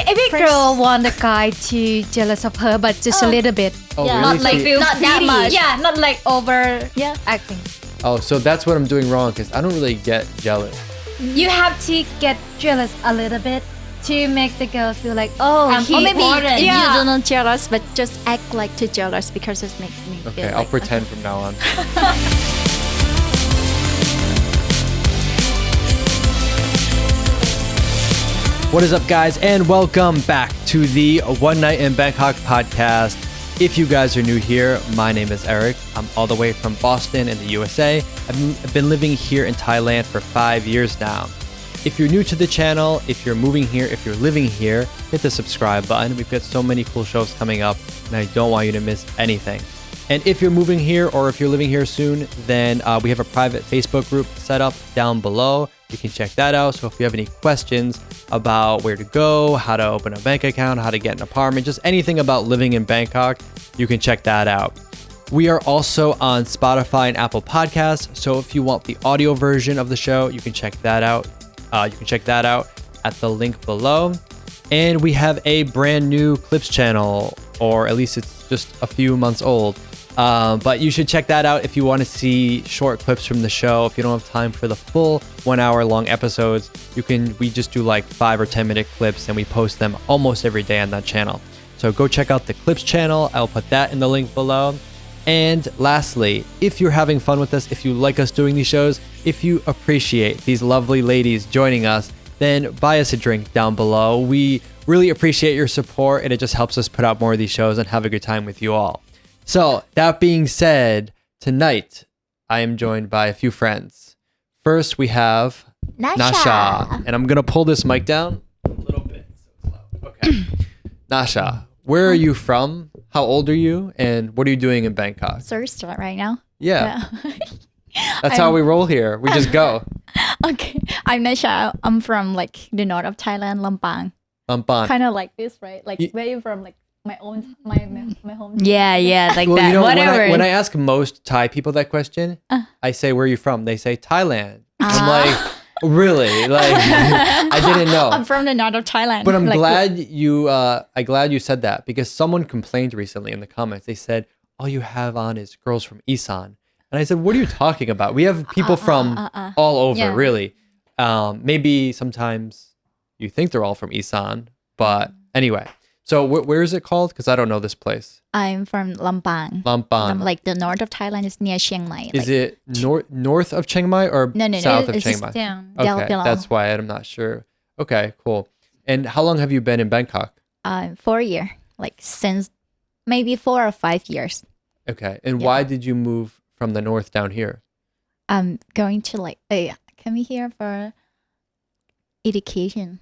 Every girl want a guy to jealous of her, but just a little bit. Oh, Yeah. really? Not like See- Not that much. Yeah, not like over Yeah. acting. Oh, so that's what I'm doing wrong because I don't really get jealous. You have to get jealous a little bit to make the girl feel like, oh, Or maybe important. if Yeah. you don't jealous, but just act like too jealous because it makes me Okay, feel I'll like pretend from now on. What is up, guys, and welcome back to the One Night in Bangkok podcast. If you guys are new here, my name is Eric. I'm all the way from Boston in the USA. I've been living here in Thailand for 5 years now. If you're new to the channel, if you're moving here, if you're living here, hit the subscribe button. We've got so many cool shows coming up, and I don't want you to miss anything. And if you're moving here or if you're living here soon, then we have a private Facebook group set up down below. You can check that out. So if you have any questions about where to go, how to open a bank account, how to get an apartment, just anything about living in Bangkok, you can check that out. We are also on Spotify and Apple Podcasts. So if you want the audio version of the show, you can check that out. At the link below. And we have a brand new clips channel, or at least it's just a few months old. But you should check that out if you want to see short clips from the show. If you don't have time for the full 1 hour long episodes, we just do like 5 or 10 minute clips and we post them almost every day on that channel. So go check out the clips channel. I'll put that in the link below. And lastly, if you're having fun with us, if you like us doing these shows, if you appreciate these lovely ladies joining us, then buy us a drink down below. We really appreciate your support, and it just helps us put out more of these shows and have a good time with you all. So that being said, tonight I am joined by a few friends. First, we have Nacha. And I'm going to pull this mic down a little bit so it's loud. Okay. Nacha, where are you from? How old are you? And what are you doing in Bangkok? So we start right now. Yeah. That's how we roll here. We just go. Okay. I'm Nacha. I'm from like the north of Thailand, Lampang. Lampang. Kind of like this, right? Like where you from? Like my home. Yeah, like Well, that. you know, Whatever. when I ask most Thai people that question, I say, where are you from? They say Thailand. I'm like, really? Like, I didn't know. I'm from the north of Thailand. But I'm like, glad you said that, because someone complained recently in the comments. They said, all you have on is girls from Isan. And I said, what are you talking about? We have people from all over, Yeah. really. Maybe sometimes you think they're all from Isan, but anyway. So where is it called? Because I don't know this place. I'm from Lampang. Lampang. Like the north of Thailand is near Chiang Mai. Is it north of Chiang Mai or No, south of it's Chiang Mai? down. Okay, below. that's why I'm not sure. Okay, cool. And how long have you been in Bangkok? 4 years. Like since maybe 4 or 5 years. Okay, and why did you move from the north down here? I'm going to like come here for education.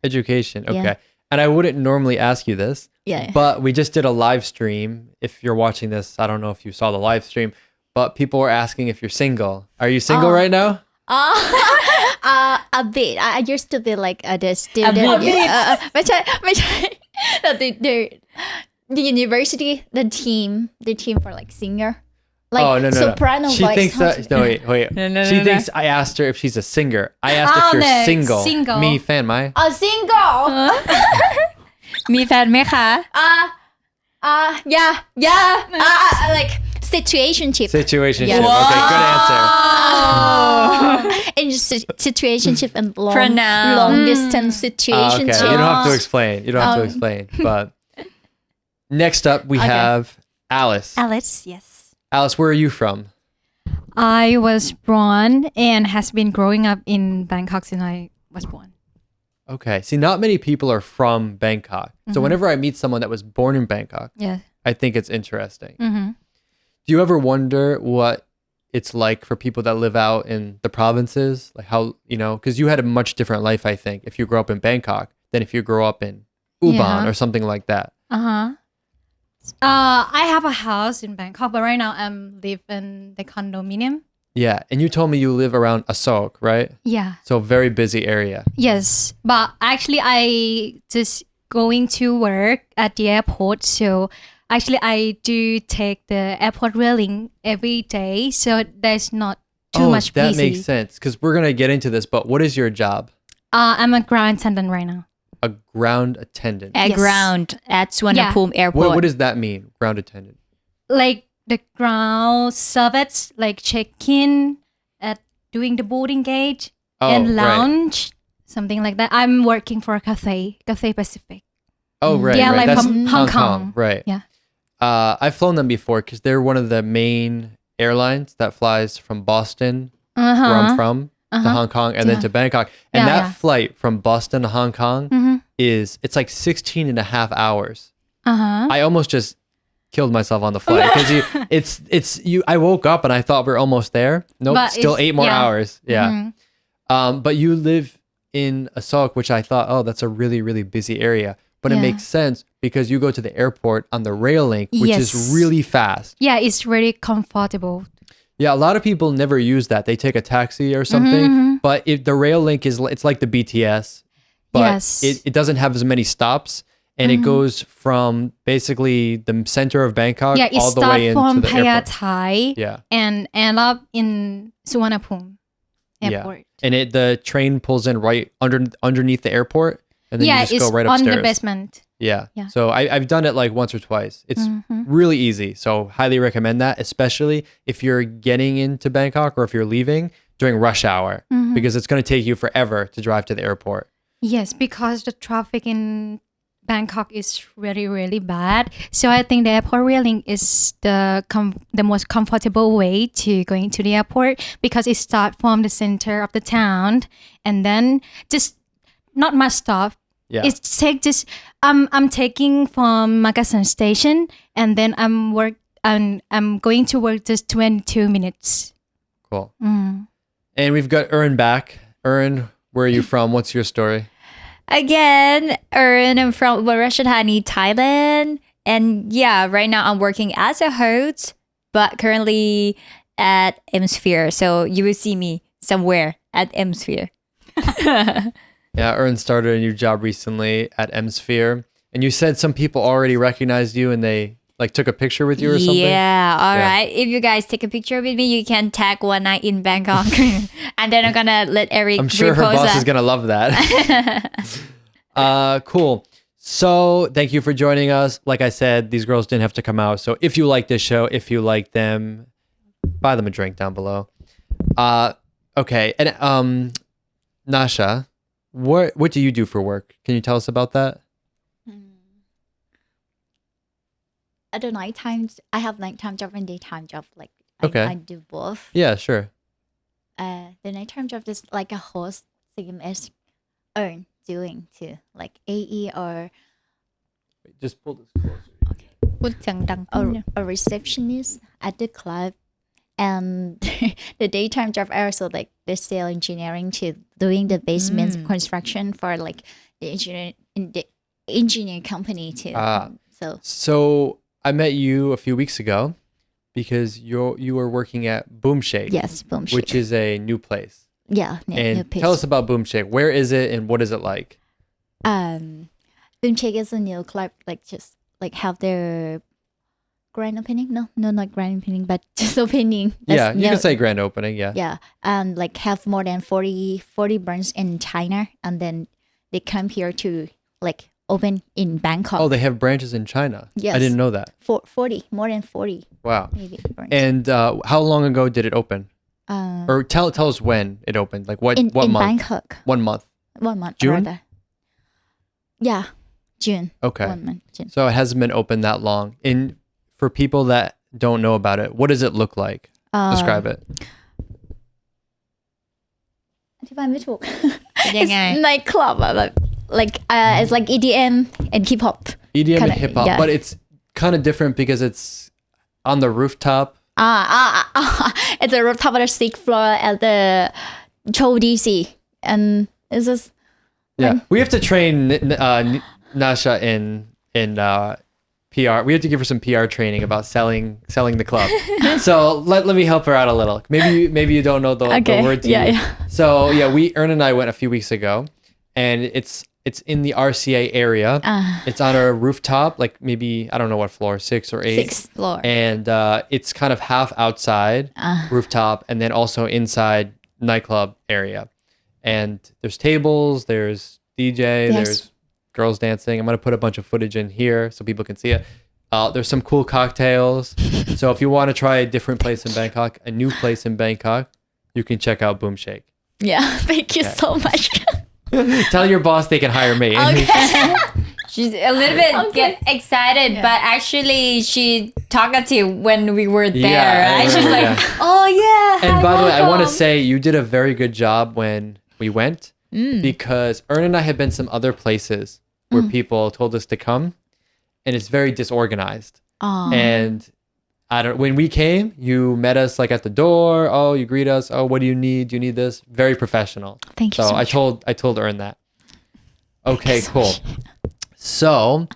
Education, okay. Yeah. And I wouldn't normally ask you this, Yeah. but we just did a live stream. If you're watching this, I don't know if you saw the live stream, but people were asking if you're single. Are you single right now? A bit. I used to be like the student. A bit. ไม่ใช่ the university, the team for like singer. Like Oh, no. soprano She voice. thinks that, no, wait. No, She no. thinks I asked her if she's a singer. I asked if you're no, single. single. Me, fan, my. Single. มีแฟนไหมคะ Yeah. Like situationship. Situationship. Yeah. Okay, good answer. In situationship and Pronoun. long distance Okay, situationship. you don't have to explain. But next up, we have Alice. Alice, yes. Alice, where are you from? I was born and has been growing up in Bangkok since I was born. Okay. See, not many people are from Bangkok. So whenever I meet someone that was born in Bangkok, Yeah. I think it's interesting. Mm-hmm. Do you ever wonder what it's like for people that live out in the provinces? Like how, because you had a much different life, I think, if you grew up in Bangkok than if you grew up in Ubon Yeah. or something like that. Uh-huh. I have a house in Bangkok, but right now I'm live in the condominium. Yeah. And you told me you live around Asok, right? Yeah. So very busy area. Yes, but actually I just going to work at the airport, so actually I do take the airport railing every day, so there's not too much that busy. makes sense, because we're going to get into this, but what is your job? I'm a ground attendant right now. A ground attendant. At Yes. ground at Suvarnabhumi Airport. What does that mean? Ground attendant. Like the ground service, like check-in, at doing the boarding gate and right. lounge, something like that. I'm working for a Cathay Pacific. Oh, right. Yeah, right. like That's from Hong Kong. Right. Yeah. I've flown them before because they're one of the main airlines that flies from Boston, where I'm from, to Hong Kong, and then Yeah. to Bangkok. And Yeah, that yeah. flight from Boston to Hong Kong it's like 16 and a half hours. I almost just killed myself on the flight because I woke up and I thought we are almost there. Nope, But still it's- 8 more yeah. hours. Yeah. But you live in Asok, which I thought, oh, that's a really, really busy area. But it Yeah. makes sense because you go to the airport on the rail link, which is Yes. really fast. Yeah, it's really comfortable. Yeah, a lot of people never use that. They take a taxi or something. But if the rail link it's like the BTS, but Yes. it doesn't have as many stops. And it goes from basically the center of Bangkok Yeah, it all the way starts into from the airport. Payathai Yeah. and end up in Suvarnabhumi Airport. And the train pulls in right underneath the airport, and then Yeah, you just it's go right on upstairs. the basement. Yeah. Yeah. So I've done it like once or twice. It's really easy. So highly recommend that, especially if you're getting into Bangkok or if you're leaving during rush hour, because it's going to take you forever to drive to the airport. Yes, because the traffic in Bangkok is really, really bad. So I think the airport railing is the most comfortable way to going to the airport because it starts from the center of the town and then just not much stop. Yeah. It's take just I'm taking from Magasan station and then I'm going to work just 22 minutes. Cool. And we've got Erin back. Erin, where are you from? What's your story? Again, Erin, I'm from Warashadhani, Thailand. And yeah, right now I'm working as a host, but currently at Hemisphere. So you will see me somewhere at Hemisphere. Yeah, Erin started a new job recently at M-Sphere. And you said some people already recognized you and they like took a picture with you or something? Yeah, all Yeah. right. If you guys take a picture with me, you can tag One Night in Bangkok. And then I'm going to let Eric I'm sure her repost boss that. is going to love that. Cool. So thank you for joining us. Like I said, these girls didn't have to come out. So if you like this show, if you like them, buy them a drink down below. Okay. And Nacha, what do you do for work? Can you tell us about that? At the nighttime, I have nighttime job and daytime job. Like Okay. I do both. Yeah, sure. The nighttime job is like a host, same as Earn doing too, like AE or Just pull this closer.พูดเสียงดังขึ้นเนี่ย a receptionist at the club. And the daytime job also like the sale engineering to doing the basement construction for like the engineer company too. So I met you a few weeks ago because you were working at Boomshake. Yes, Boomshake. Which is a new place. Yeah, And tell us about Boomshake. Where is it and what is it like? Boomshake is a new club, like just like have their grand opening. No, not grand opening, but just opening. Yeah, you can say grand opening. Yeah. Yeah, and like have more than 40 brands in China, and then they come here to like open in Bangkok. Oh, they have branches in China. Yes. I didn't know that. 40, more than 40 Wow. maybe. Brands. And how long ago did it open? Or tell us when it opened. Like what in month? Bangkok, 1 month. 1 month. June? rather. Yeah, June. Okay. 1 month. June. So it hasn't been open that long. And for people that don't know about it, what does it look like? Describe it. อธิบายไม่ถูก ยังไง It's nightclub อะแบบ like it's like EDM and hip hop. EDM Kinda, and hip hop, yeah. but it's kind of different because it's on the rooftop. It's a rooftop on the 6th floor at the Show DC, and it's just Yeah, we have to train Nacha in PR. We have to give her some PR training about selling the club. So let me help her out a little. Maybe you don't know the words. Yeah. So yeah, Ern and I went a few weeks ago, and it's in the RCA area. It's on a rooftop, like maybe I don't know what floor, 6 or 8. 6th floor. And it's kind of half outside rooftop, and then also inside nightclub area. And there's tables, there's DJ, there's girls dancing. I'm gonna put a bunch of footage in here so people can see it. There's some cool cocktails. So if you want to try a different place in Bangkok, a new place in Bangkok, you can check out Boomshake. Yeah, thank you so much. Tell your boss they can hire me. Okay. She's a little bit get excited, but actually she talkative when we were there. Yeah, Right? She's like, yeah. oh yeah. And hi, by the way, I want to welcome." say you did a very good job when we went because Ern and I have been some other places where people told us to come and it's very disorganized. Aw. And when we came, you met us like at the door. Oh, you greet us. Oh, what do you need? Do you need this? Very professional. Thank you So so I much. told Ern that. Okay, cool. So,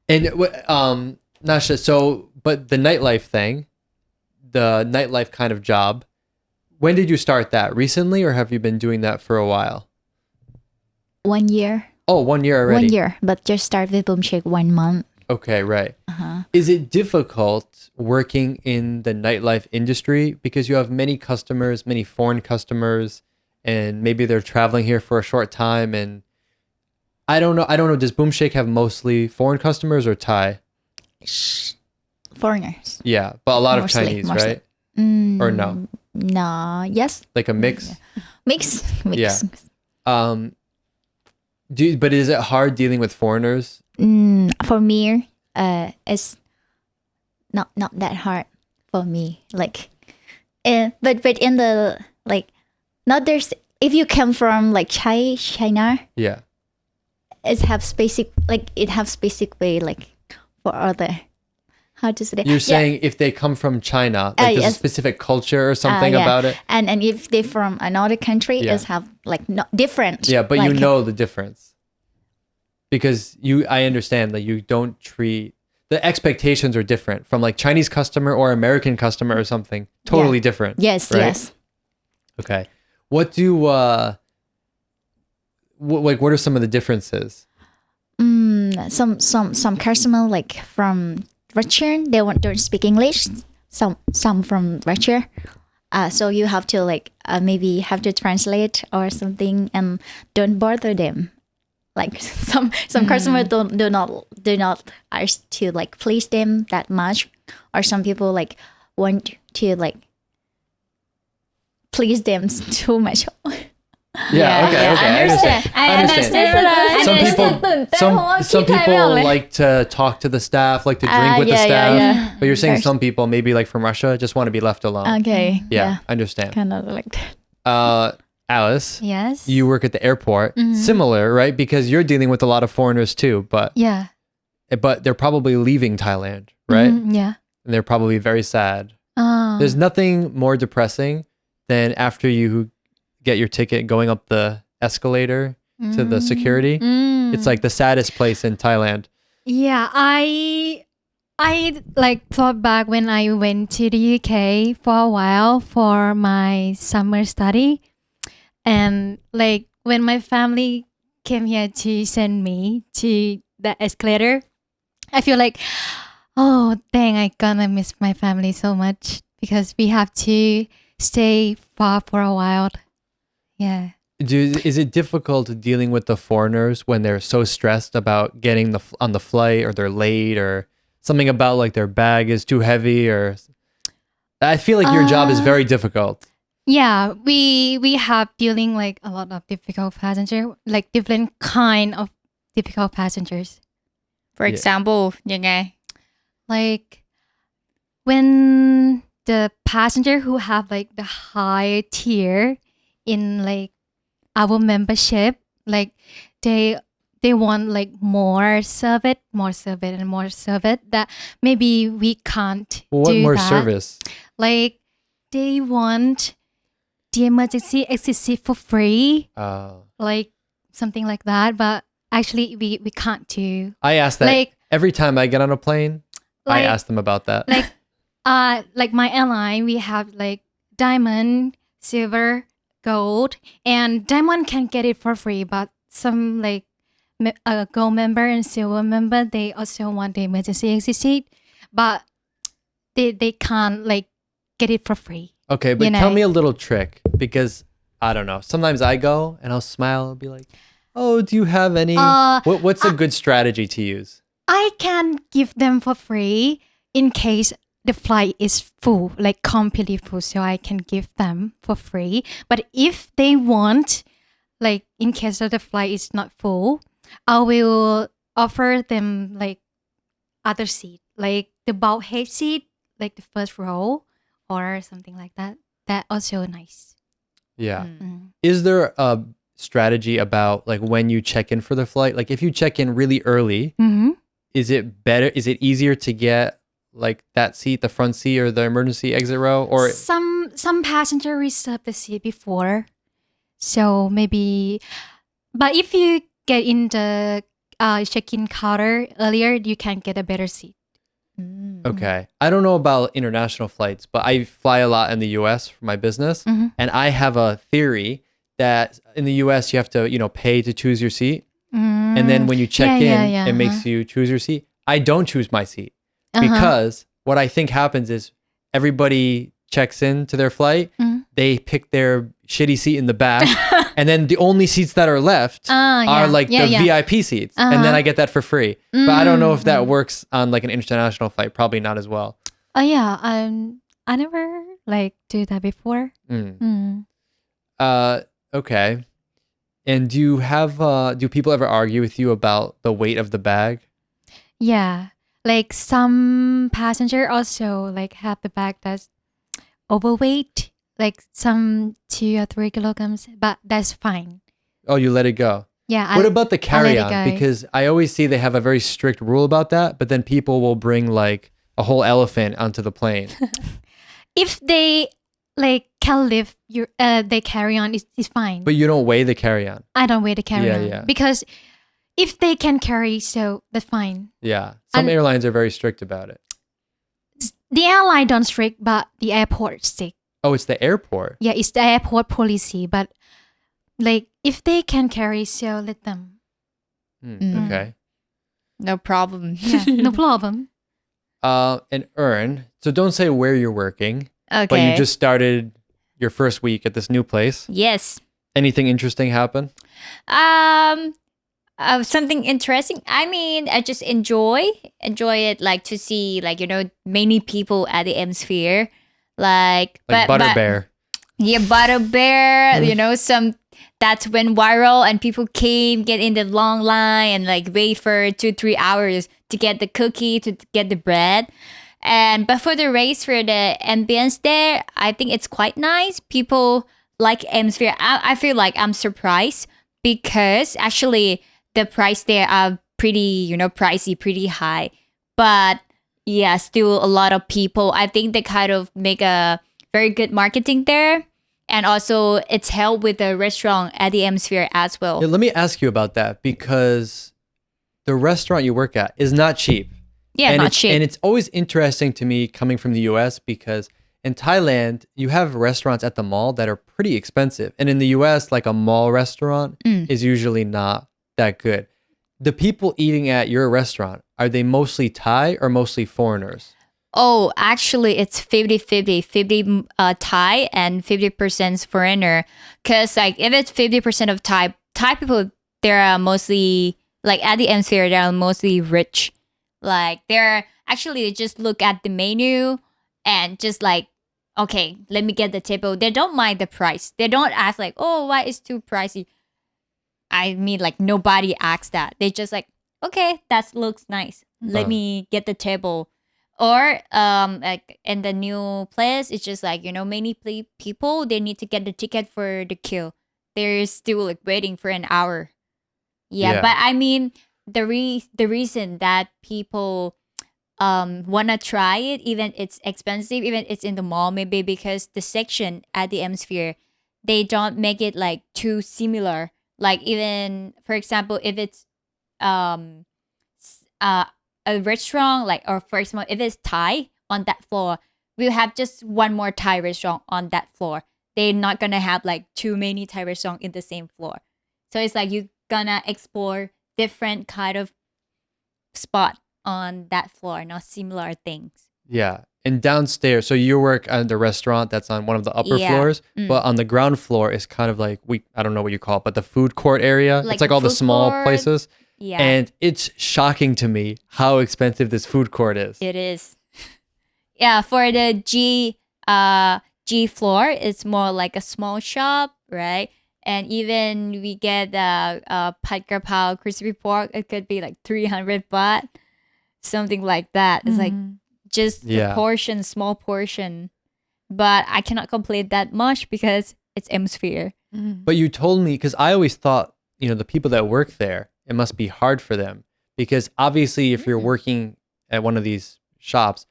and Nasha, but the nightlife thing, the nightlife kind of job, when did you start that? Recently, or have you been doing that for a while? 1 year. Oh, 1 year already. 1 year, but just start with Boomshake 1 month. Okay, right. Is it difficult working in the nightlife industry because you have many customers, many foreign customers, and maybe they're traveling here for a short time? And I don't know. Does Boomshake have mostly foreign customers or Thai? Foreigners. Yeah, but a lot of Mostly, Chinese, mostly. right? Or no? No. Yes. Like a mix? Mix. Yeah. But is it hard dealing with foreigners? For me, it's not that hard for me. Like, but in the like, not there's if you come from like China, Yeah. it have specific way like for other. How to say that? You're saying if they come from China, like there's a yes. specific culture or something Yeah. about it? And if they're from another country, Yeah. it's have like not different. Yeah, but like, you know the difference. Because I understand that you don't treat, the expectations are different from like Chinese customer or American customer or something. Totally different. Yes, right? yes. Okay. What do, what are some of the differences? Some customer like from Russia, they don't speak English. Some from Russia. So you have to like maybe have to translate or something and don't bother them. Like some customers do not ask to like please them that much, or some people like want to like please them too much. Yeah, okay. I understand. Some people like to talk to the staff, like to drink with the staff. Yeah. But you're saying some people, maybe like from Russia, just want to be left alone. Okay. Yeah, I understand. Kind of like that. Alice, Yes. you work at the airport. Similar, right? Because you're dealing with a lot of foreigners too, but Yeah. they're probably leaving Thailand, right? Yeah. And they're probably very sad. There's nothing more depressing than after you get your ticket going up the escalator to the security. It's like the saddest place in Thailand. Yeah, I like thought back when I went to the UK for a while for my summer study, and like when my family came here to send me to the escalator, I feel like, oh dang, I gonna miss my family so much because we have to stay far for a while. Yeah. Is it difficult dealing with the foreigners when they're so stressed about getting on the flight, or they're late, or something about like their bag is too heavy? Or I feel like your job is very difficult. Yeah, we have dealing like a lot of difficult passenger, like different kind of difficult passengers. For example, ยังไง? Like when the passenger who have like the higher tier in like our membership, like they want like more service that maybe we can't Well, what do more that. service? Like they want the emergency exit for free, like something like that. But actually, we can't do. I ask that Like- every time I get on a plane. I Like- ask them about that. Like my airline, we have like diamond, silver, gold, and diamond can get it for free. But some like gold member and silver member, they also want the emergency exit, but they can't like get it for free. Okay, but you tell know. me a little trick, because I don't know. Sometimes I go and I'll smile and be like, Oh, do you have any? What's a good strategy to use? I can give them for free in case the flight is full, like completely full. So I can give them for free. But if they want, like in case of the flight is not full, I will offer them like other seat, like the bulkhead seat, like the first row or something like that. That also nice. Yeah. Mm. Is there a strategy about like when you check in for the flight? Like if you check in really early, Mm-hmm. is it better? Is it easier to get like that seat, the front seat or the emergency exit row? Or Some passenger reserve the seat before, so maybe. But if you get in the check-in counter earlier, you can get a better seat. okay. I don't know about international flights, but I fly a lot in the US for my business. Mm-hmm. And I have a theory that in the US you have to, pay to choose your seat. And then when you check in, it makes you choose your seat. I don't choose my seat because what I think happens is everybody checks in to their flight. They pick their shitty seat in the back. And then the only seats that are left are like the VIP seats. And then I get that for free. But I don't know if that works on like an international flight. Probably not as well. Oh yeah, I never like do that before. Okay. And do people ever argue with you about the weight of the bag? Yeah, like some passenger also like have the bag that's overweight, like some 2 or 3 kilograms, but that's fine. Oh, you let it go. Yeah. What about the I let it carry-on? go. Because I always see they have a very strict rule about that, but then people will bring like a whole elephant onto the plane. If they like can lift your they carry on is fine. But you don't weigh the carry-on. I don't weigh the carry on Yeah. because if they can carry, so that's fine. Yeah. Some And- airlines are very strict about it. The airline don't strict, but the airport strict. Oh, it's the airport. Yeah, it's the airport policy, but like if they can carry, so let them. Okay. No problem. Yeah, no problem. And earn. So don't say where you're working, Okay. but you just started your first week at this new place. Yes. Anything interesting happen? Something interesting. I mean, I just enjoy it, like to see like many people at the Hemisphere, like Butterbear. Yeah, Butterbear. Some that's when viral and people get in the long line and like wait for 2-3 hours to get the cookie, to get the bread. But for the race, for the ambience there, I think it's quite nice. People like Hemisphere. I feel like I'm surprised because actually the price there are pretty, pricey, pretty high. But yeah, still a lot of people. I think they kind of make a very good marketing there. And also it's held with the restaurant at the Hemisphere as well. Yeah, let me ask you about that because the restaurant you work at is not cheap. Yeah, and not cheap. And it's always interesting to me coming from the US because in Thailand, you have restaurants at the mall that are pretty expensive. And in the US, like a mall restaurant is usually not that good. The people eating at your restaurant, are they mostly Thai or mostly foreigners? Oh, actually, it's 50-50, 50 Thai and 50% foreigner. Because like if it's 50% of Thai people, they're mostly like at the Hemisphere, they're mostly rich. Like they're actually, they just look at the menu and just like, okay, let me get the table. They don't mind the price. They don't ask like, oh, why is too pricey? I mean, like nobody asks that. They just like, okay, that looks nice. Let me get the table. Or like in the new place, it's just like, many people, they need to get the ticket for the queue. They're still like waiting for an hour. Yeah. But I mean, the reason that people wanna try it, even it's expensive, even it's in the mall, maybe because the section at the Hemisphere, they don't make it like too similar. Like even, for example, if it's a restaurant, like, or for example, if it's Thai on that floor, we'll have just one more Thai restaurant on that floor. They're not gonna have like too many Thai restaurants in the same floor. So it's like you're gonna explore different kind of spot on that floor, not similar things. Yeah. And downstairs, so you work at the restaurant that's on one of the upper Yeah. floors, but on the ground floor is kind of like I don't know what you call it, but the food court area. Like It's like all the food small court. places. Yeah, And it's shocking to me how expensive this food court is. it is. Yeah, for the G floor, it's more like a small shop, right? And even we get pad krapao crispy pork, it could be like 300 baht, something like that. It's like just the Yeah. portion, small portion. But I cannot complain that much because it's Hemisphere. But you told me, because I always thought, the people that work there, it must be hard for them. Because obviously, if you're working at one of these shops,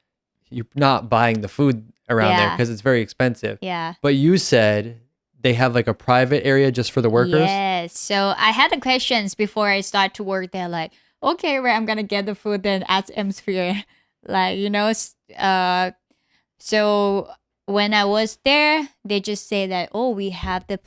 you're not buying the food around there Yeah. because it's very expensive. Yeah. But you said they have like a private area just for the workers. Yes. So I had the questions before I start to work there, like, okay, where I'm gonna get the food then at Hemisphere. Like, so when I was there, they just say that, oh, we have the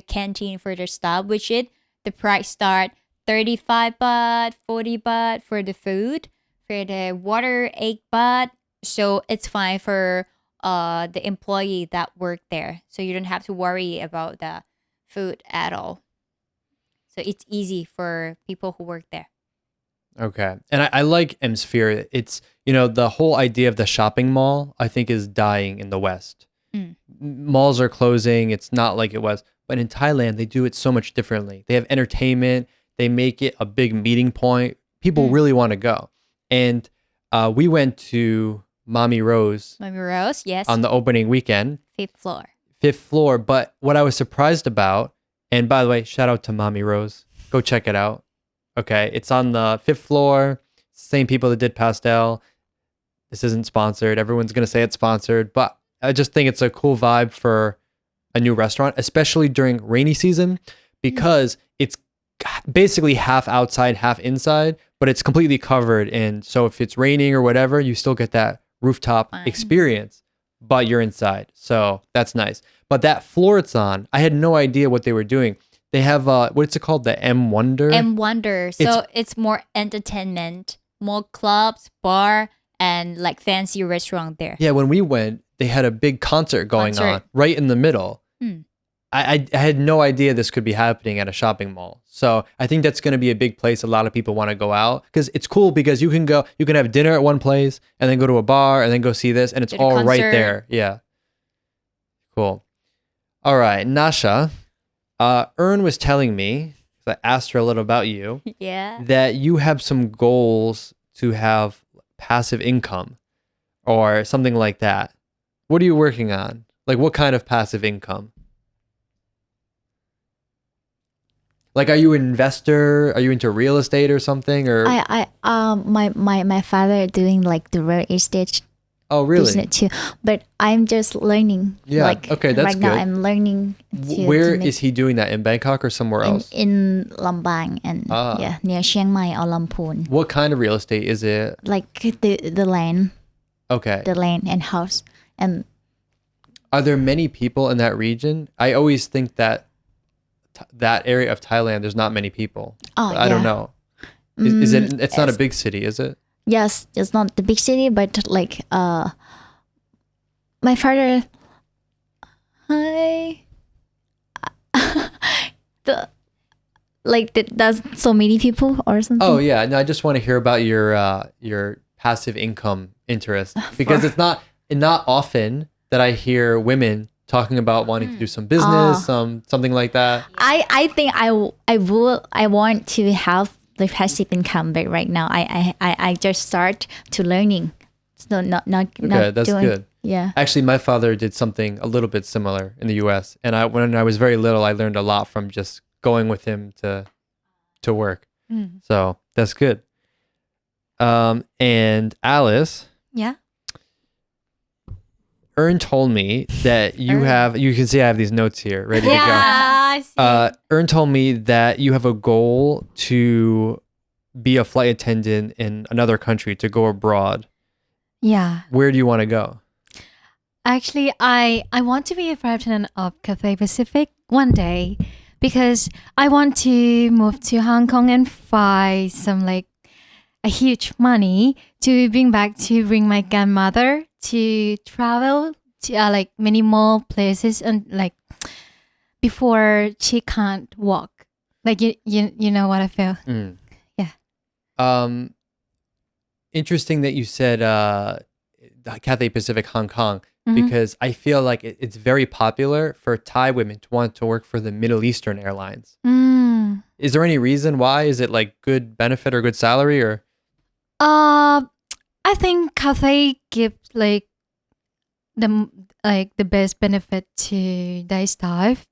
canteen for the staff, which the price start 35 baht, 40 baht for the food, for the water 8 baht. So it's fine for the employee that work there. So you don't have to worry about the food at all. So it's easy for people who work there. Okay. And I like Hemisphere. It's, the whole idea of the shopping mall, I think, is dying in the West. Malls are closing. It's not like it was. But in Thailand, they do it so much differently. They have entertainment. They make it a big meeting point. People really want to go. And we went to Mami Rose Mami Rose, yes. on the opening weekend, fifth floor. But what I was surprised about, and by the way, shout out to Mami Rose. Go check it out. Okay. It's on the 5th floor. Same people that did Pastel. This isn't sponsored. Everyone's going to say it's sponsored, but I just think it's a cool vibe for a new restaurant, especially during rainy season, because it's basically half outside, half inside, but it's completely covered. And so if it's raining or whatever, you still get that rooftop experience, but you're inside. So that's nice. But that floor it's on, I had no idea what they were doing. They have, what's it called? The M Wonder? M Wonder. So it's more entertainment, more clubs, bar, and like fancy restaurant there. Yeah, when we went, they had a big concert going on right in the middle. I had no idea this could be happening at a shopping mall. So I think that's going to be a big place a lot of people want to go out, because it's cool because you can have dinner at one place and then go to a bar and then go see this, and it's all right there. Yeah. Cool. All right, Nacha, Ern was telling me, 'cause I asked her a little about you, Yeah. that you have some goals to have passive income or something like that. What are you working on? Like, what kind of passive income? Like, are you an investor? Are you into real estate or something? Or my father doing like the real estate oh, really? business too, but I'm just learning. Yeah. Like Okay, that's right now good. I'm learning. Where is he doing that? In Bangkok or somewhere else? in Lambang and near Chiang Mai or Lamphun. What kind of real estate is it? Like the land, Okay. the land and house, and Are there many people in that region? I always think that that area of Thailand, there's not many people. Oh, I don't yeah. know. Is it? It's not a big city, is it? yes, it's not the big city, but like my father, does so many people or something. Oh yeah, no, I just want to hear about your passive income interest, because it's not often that I hear women talking about wanting to do some business, something like that. I think I want to have the passive income, but right now I just start to learning, so not Okay, that's doing, good. Yeah. Actually, my father did something a little bit similar in the U.S. And when I was very little, I learned a lot from just going with him to work. So that's good. And Alice, Yeah. Ern told me that you can see I have these notes here ready to go. I see. Ern told me that you have a goal to be a flight attendant in another country, to go abroad. Yeah. Where do you want to go? Actually, I want to be a flight attendant of Cathay Pacific one day, because I want to move to Hong Kong and find some like a huge money to bring my grandmother to travel to like many more places and like before she can't walk. Like you know what I feel. Mm. Yeah. Interesting that you said Cathay Pacific Hong Kong Mhm. because I feel like it's very popular for Thai women to want to work for the Middle Eastern airlines. Mm. Is there any reason why? Is it like good benefit or good salary or? I think Cathay gives like the best benefit to their staff,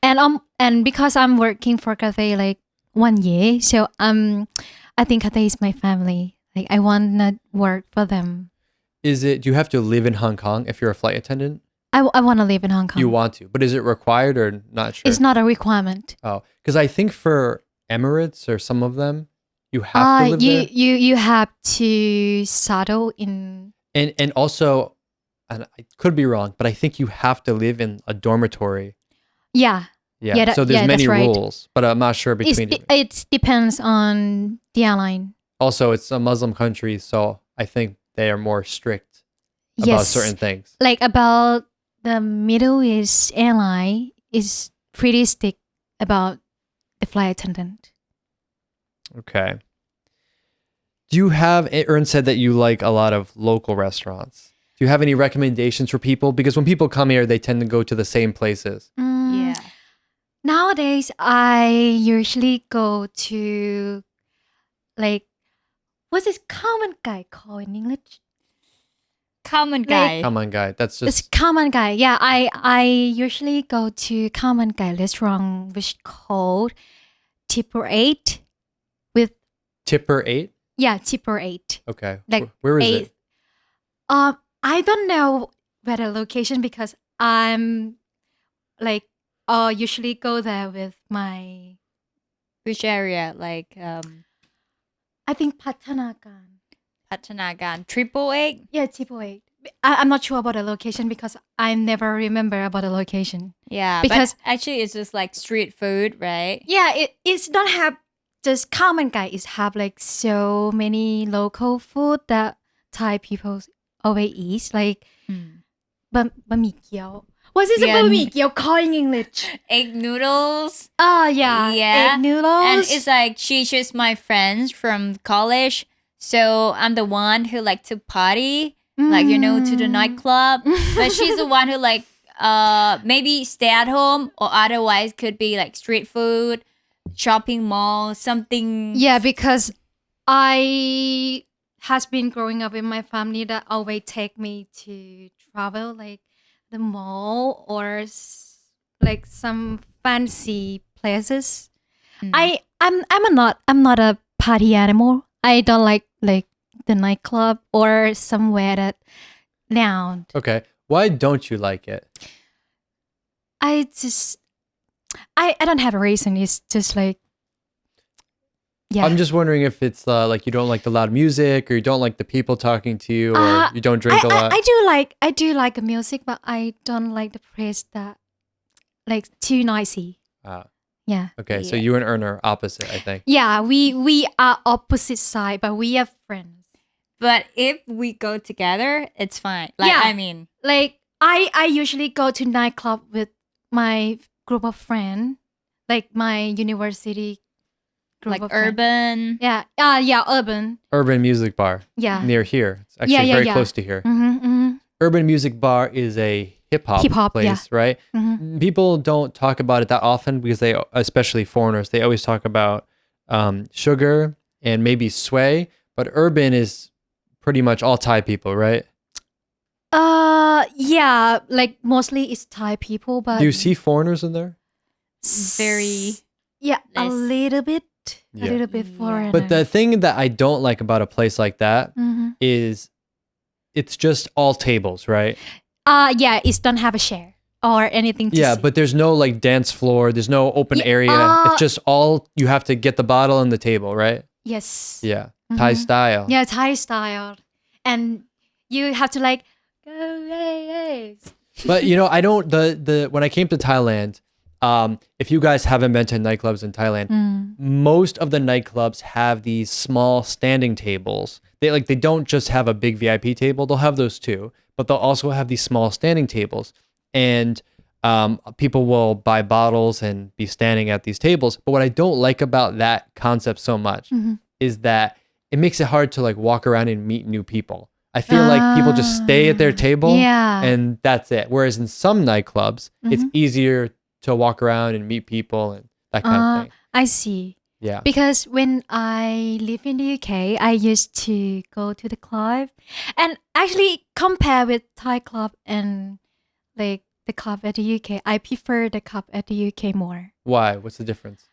and because I'm working for Cathay like 1 year, so I think Cathay is my family. Like I want to work for them. Is it? Do you have to live in Hong Kong if you're a flight attendant? I want to live in Hong Kong. You want to, but is it required or not sure? It's not a requirement. Oh, because I think for Emirates or some of them, you have to live you there. you have to settle in. And also, and I could be wrong, but I think you have to live in a dormitory. Yeah. Yeah. Yeah, So there's yeah, many that's right. rules, but I'm not sure between. It depends on the airline. Also, it's a Muslim country, so I think they are more strict about Yes. certain things. Like about the Middle East airline is pretty strict about the flight attendant. Okay. Do you have, Ern said that you like a lot of local restaurants. Do you have any recommendations for people? Because when people come here, they tend to go to the same places. Yeah. Nowadays, I usually go to like what's this common guy called in English? Common Like- guy. Come on, guy. That's It's just, common guy. Yeah, I usually go to common guy restaurant which called Tipper 8 with Tipper 8? Tipper 8. Okay. Like Where is 8. it? I don't know where the location because I'm like usually go there with my Which area? Like I think Patanakan. Patanagan. 888? Yeah, Tipper 8. I'm not sure about the location because I never remember about the location. Yeah. Because- but actually it's just like street food, right? Yeah, it's not have just common guy. It's have like so many local food that Thai people always eat. Like banh mi qiao. What is Yeah. a banh mi qiao called in English? Egg noodles. Yeah. Yeah. Egg noodles. And it's like she's just my friends from college. So I'm the one who like to party, like, you know, to the nightclub. But she's the one who like maybe stay at home or otherwise could be like street food, shopping mall, something. Yeah, because I has been growing up in my family that always take me to travel like the mall or like some fancy places. I'm not a party animal. I don't like the nightclub or somewhere that lounge. Okay. Why don't you like it? I don't have a reason. It's just like yeah. I'm just wondering if it's like you don't like the loud music or you don't like the people talking to you or you don't drink a lot. I do like the music, but I don't like the place that like too noisy. Ah, Yeah. okay. So Yeah. you and Ern are opposite, I think. Yeah, we are opposite side, but we are friends. But if we go together, it's fine. Like, Yeah. I mean, Like I usually go to nightclub with my group of friends, like my university group like of friends. urban. Yeah. Urban. Urban Music Bar Yeah. near here. It's actually very close to here. Mm-hmm. Urban Music Bar is a hip-hop Hip-hop, place, yeah. right? Mm-hmm. People don't talk about it that often because they, especially foreigners, they always talk about Sugar and maybe Sway, but Urban is pretty much all Thai people, right? Yeah, like mostly it's Thai people, but Do you see foreigners in there? Very. yeah, less. a little bit Yeah. foreigner. But the thing that I don't like about a place like that Mhm. is it's just all tables, right? Yeah, it don't have a share or anything to Yeah, see. but there's no like dance floor, there's no open Yeah, area. It's just all you have to get the bottle and the table, right? yes. Yeah. Thai Mhm. style. Yeah, Thai style. And you have to like go hey. But you know, I don't the when I came to Thailand, If you guys haven't been to nightclubs in Thailand, most of the nightclubs have these small standing tables. They don't just have a big VIP table. They'll have those too, but they'll also have these small standing tables. And people will buy bottles and be standing at these tables. But what I don't like about that concept so much is that it makes it hard to like walk around and meet new people. I feel like people just stay at their table and that's it. Whereas in some nightclubs, it's easier to walk around and meet people and that kind of thing. I see. Yeah. Because when I live in the UK, I used to go to the club and actually compare with Thai club and like the club at the UK. I prefer the club at the UK more. Why? What's the difference?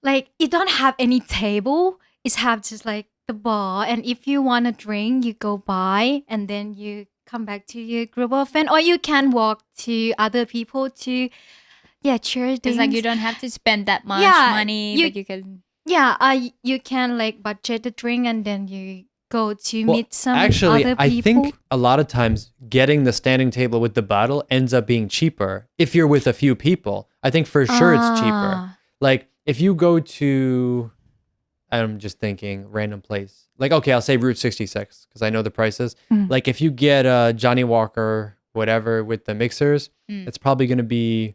Like it don't have any table. It's have just like the bar. And if you want a drink, you go buy and then you come back to your group of friends. Or you can walk to other people to share things. It's like you don't have to spend that much money, but you can... you can like budget the drink and then you go to meet some actually, other people. I think a lot of times getting the standing table with the bottle ends up being cheaper if you're with a few people. I think for sure it's cheaper. Like if you go to, I'm just thinking random place. Like, okay, I'll say Route 66 because I know the prices. Like if you get a Johnny Walker, whatever with the mixers, it's probably going to be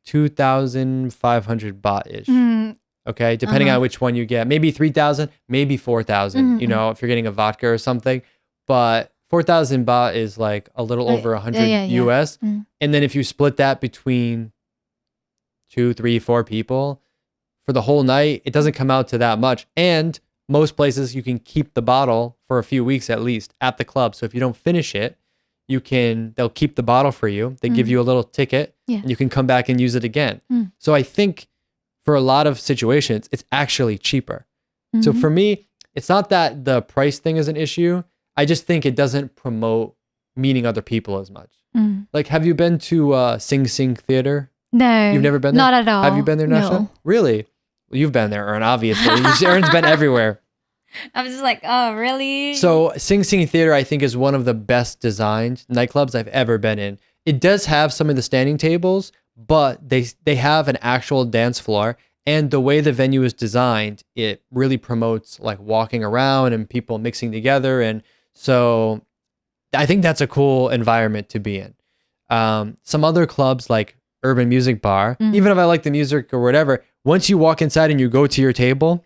2,500 baht-ish. Okay, depending on which one you get. Maybe 3,000, maybe 4,000, you know, if you're getting a vodka or something. But 4,000 baht is like a little over 100 US. And then if you split that between 2, 3, 4 people for the whole night, it doesn't come out to that much. And most places you can keep the bottle for a few weeks at least at the club. So if you don't finish it, they'll keep the bottle for you. They give you a little ticket and you can come back and use it again. So I think for a lot of situations, it's actually cheaper. So for me, it's not that the price thing is an issue. I just think it doesn't promote meeting other people as much. Like, have you been to Sing Sing Theater? No. You've never been there? Not at all. Have you been there, Nacha? No. Really? Well, you've been there, Ern, obviously. Ern's been everywhere. I was just like, oh, really? So Sing Sing Theater, I think, is one of the best designed nightclubs I've ever been in. It does have some of the standing tables, but they have an actual dance floor. And the way the venue is designed, it really promotes like walking around and people mixing together. And so I think that's a cool environment to be in. Some other clubs like Urban Music Bar, even if I like the music or whatever, once you walk inside and you go to your table,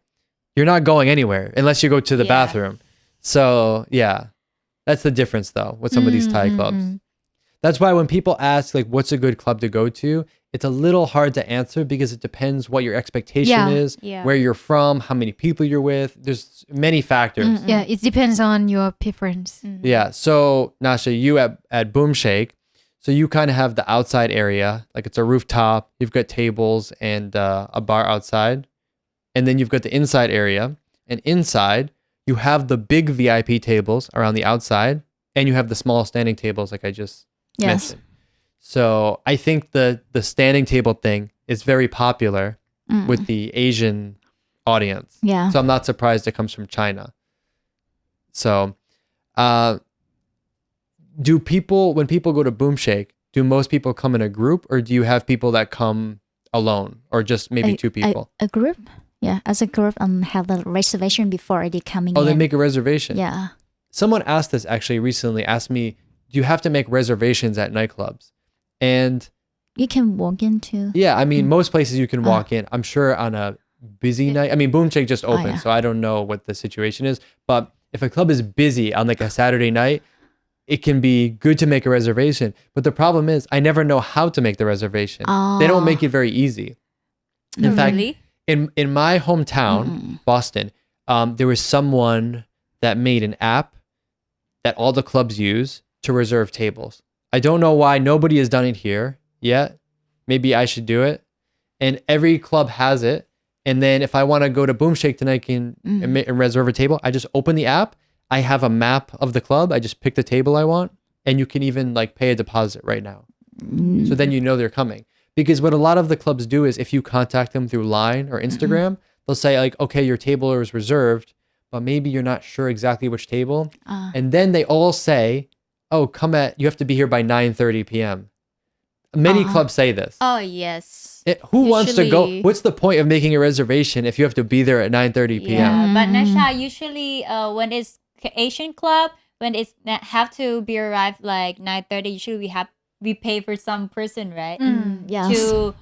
you're not going anywhere unless you go to the bathroom. So yeah, that's the difference though with some of these Thai clubs. That's why when people ask like, what's a good club to go to? It's a little hard to answer because it depends what your expectation is, where you're from, how many people you're with. There's many factors. Yeah, it depends on your preference. Yeah. So Nacha, you at Boomshake, so you kind of have the outside area, like it's a rooftop. You've got tables and a bar outside. And then you've got the inside area. And inside, you have the big VIP tables around the outside. And you have the small standing tables like I just mentioned. So I think the standing table thing is very popular with the Asian audience. Yeah. So I'm not surprised it comes from China. So when people go to Boomshake, do most people come in a group or do you have people that come alone or just maybe two people? A group. Yeah, as a group and have the reservation before they coming in. Oh, they make a reservation. Yeah. Someone asked this actually recently, asked me, do you have to make reservations at nightclubs? And you can walk into. Yeah, I mean, most places you can walk in. I'm sure on a busy night. I mean, Boomshake just opened, so I don't know what the situation is. But if a club is busy on like a Saturday night, it can be good to make a reservation. But the problem is, I never know how to make the reservation. They don't make it very easy. In fact, in my hometown, Boston, there was someone that made an app that all the clubs use to reserve tables. I don't know why nobody has done it here yet. Maybe I should do it. And every club has it. And then if I want to go to Boomshake tonight and reserve a table, I just open the app. I have a map of the club. I just pick the table I want. And you can even like pay a deposit right now. So then you know they're coming. Because what a lot of the clubs do is if you contact them through Line or Instagram, they'll say like, okay, your table is reserved, but maybe you're not sure exactly which table. And then they all say, oh, you have to be here by 9:30 p.m. Many clubs say this. Oh yes. Who wants to go? Usually- What's the point of making a reservation if you have to be there at 9:30 p.m.? Yeah, but Nacha, usually when it's Asian club, when it's have to be arrived like 9:30, usually we pay for some person, right? Yes. To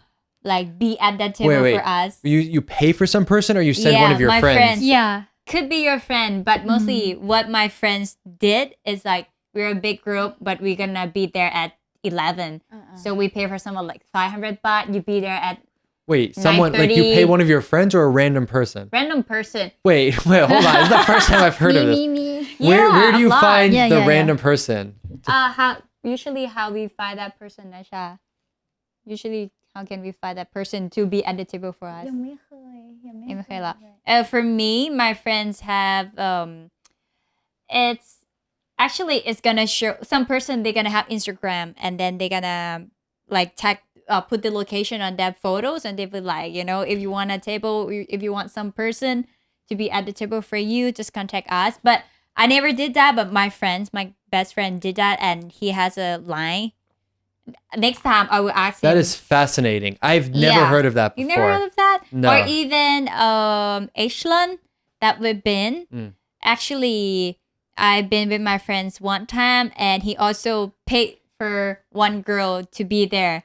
like be at that table Wait. for us. You pay for some person, or you send Yeah, one of your my friends? friends. Yeah. Could be your friend, but mostly what my friends did is like we're a big group, but we're gonna be there at 11. So we pay for someone like 500 baht. You be there at Wait, someone like you 9:30. pay one of your friends or a random person? random person. Wait, hold on. This is the first time I've heard of this. Me. Where Yeah, do a you lot. find Yeah, the yeah. random person? How we find that person, Nacha? Usually, how can we find that person to be at the table for us? ยังไม่เคยละ. For me, my friends have it's gonna show some person, they're gonna have Instagram, and then they're gonna like tag put the location on their photos, and they'll be like, if you want a table, if you want some person to be at the table for you, just contact us. But I never did that, but my best friend did that, and he has a line. Next time I will ask him. That is fascinating. I've never Yeah. heard of that You before. never heard of that? No. Or even Ashland that we've been. Actually, I've been with my friends one time, and he also paid for one girl to be there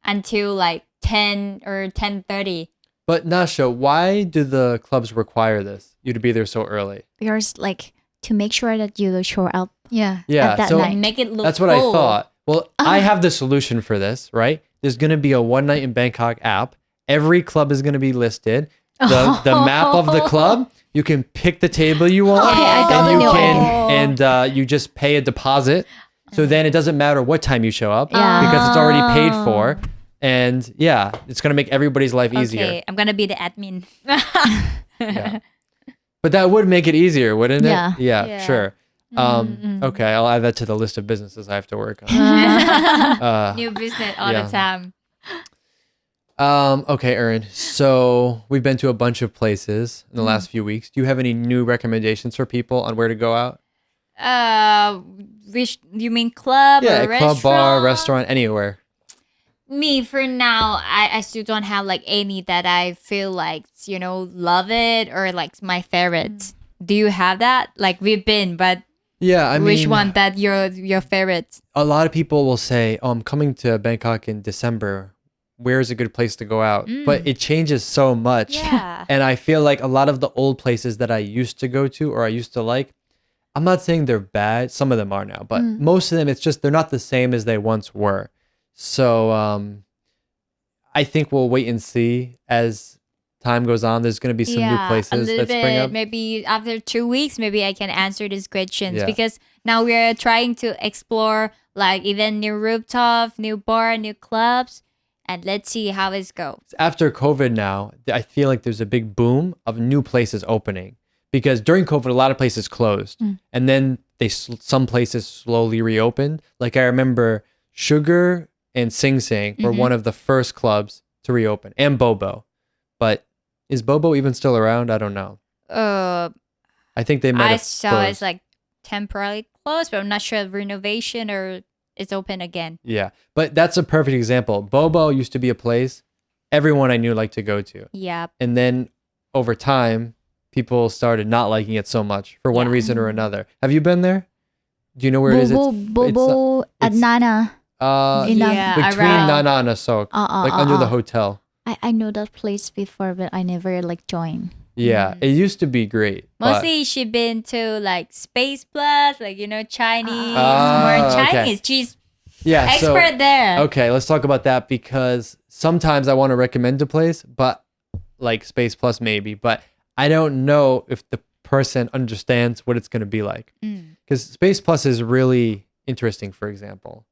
until like 10 or 10:30. But Nasha, why do the clubs require this? You to be there so early? Because like to make sure that you will show up. Yeah. Yeah. At that so night. Make it look that's what full. I thought. Well, I have the solution for this, right? There's going to be a one night in Bangkok app. Every club is going to be listed. The map of the club. You can pick the table you want, Okay, I got and the you new can you just pay a deposit. So then it doesn't matter what time you show up Yeah. because it's already paid for. And yeah, it's going to make everybody's life easier. Okay, I'm gonna be the admin. Yeah. But that would make it easier, wouldn't it? Yeah. Yeah. Sure. Okay, I'll add that to the list of businesses I have to work on. New business all yeah. the time. Okay, Erin. So we've been to a bunch of places in the last few weeks. Do you have any new recommendations for people on where to go out? Which you mean club Yeah, or a restaurant? club, bar, restaurant, anywhere. Me for now, I still don't have like any that I feel like love it or like my favorites. Do you have that? Like we've been, but Yeah, I mean, which one that your favorite? a lot of people will say, "Oh, I'm coming to Bangkok in December. Where's a good place to go out?" But it changes so much. Yeah. And I feel like a lot of the old places that I used to go to or I used to like, I'm not saying they're bad. Some of them are now, but most of them, it's just they're not the same as they once were. So I think we'll wait and see as time goes on. There's going to be some new a places little that spring bit. up. Maybe after 2 weeks, maybe I can answer these questions Yeah. because now we're trying to explore like even new rooftop, new bar, new clubs, and let's see how it goes. After COVID now, I feel like there's a big boom of new places opening because during COVID, a lot of places closed and then some places slowly reopened. Like I remember Sugar and Sing Sing were one of the first clubs to reopen, and Bobo. But is Bobo even still around? I don't know. I think they might I have saw closed. it's like temporarily closed, but I'm not sure if renovation or it's open again. Yeah, but that's a perfect example. Bobo used to be a place everyone I knew liked to go to. Yeah. And then over time, people started not liking it so much for one Yeah. reason or another. Have you been there? Do you know where it is? Bobo at it's- Nana. Between around. Nana and Asok, like under the hotel. I know that place before, but I never like joined. Yeah, it used to be great. but- Mostly she been to like Space Plus, like Chinese, Ah, more okay. Chinese. She's yeah, expert there. Okay, let's talk about that because sometimes I want to recommend a place, but like Space Plus maybe, but I don't know if the person understands what it's going to be like. Because Space Plus is really interesting, for example.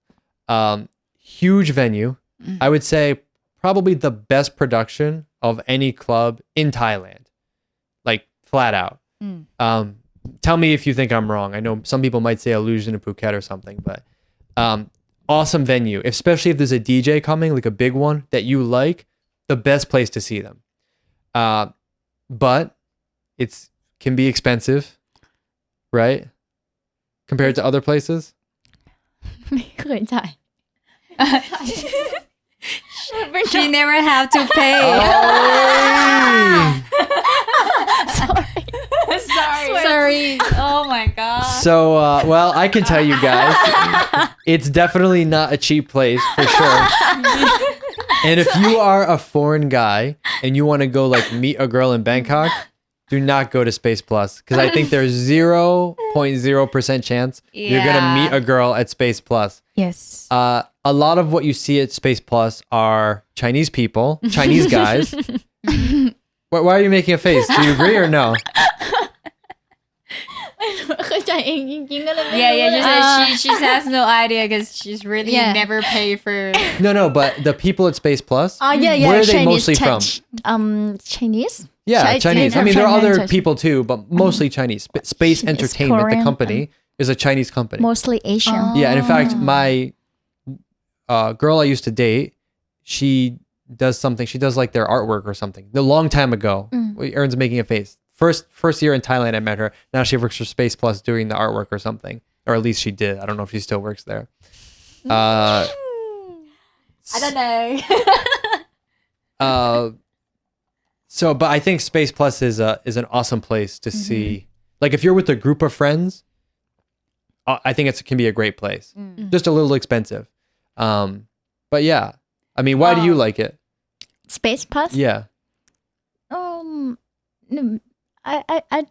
Huge venue. I would say probably the best production of any club in Thailand, like flat out. Tell me if you think I'm wrong. I know some people might say Illusion of Phuket or something, but awesome venue, especially if there's a DJ coming, like a big one that you like, the best place to see them. But it's can be expensive, right? Compared to other places. ไม่เคยจ่าย She never have to pay. Sorry. Oh my god. So, well, I can tell you guys, it's definitely not a cheap place for sure. And if you are a foreign guy and you want to go like meet a girl in Bangkok, do not go to Space Plus because I think there's 0.0% chance you're gonna meet a girl at Space Plus. Yes. A lot of what you see at Space Plus are Chinese people, Chinese guys. Why are you making a face? Do you agree or no? เข้าใจเองจริงๆก็เลยไม่ Yeah, รู้ just like she has no idea because she's really Yeah. never pay for. No, but the people at Space Plus, yeah, where are they Chinese, mostly from? Chinese. Yeah, Chinese. I mean, there are other Chinese. people too, but mostly Chinese. Space Entertainment, the Korean, company, is a Chinese company. Mostly Asian. Yeah, and in fact, my girl I used to date, she does something. She does like their artwork or something. A long time ago, Erin's making a face. First year in Thailand, I met her. Now she works for Space Plus doing the artwork or something, or at least she did. I don't know if she still works there. I don't know. So, but I think Space Plus is an awesome place to see. Like, if you're with a group of friends, I think it can be a great place. Just a little expensive, but yeah. I mean, why do you like it? Space Plus. Yeah. No, I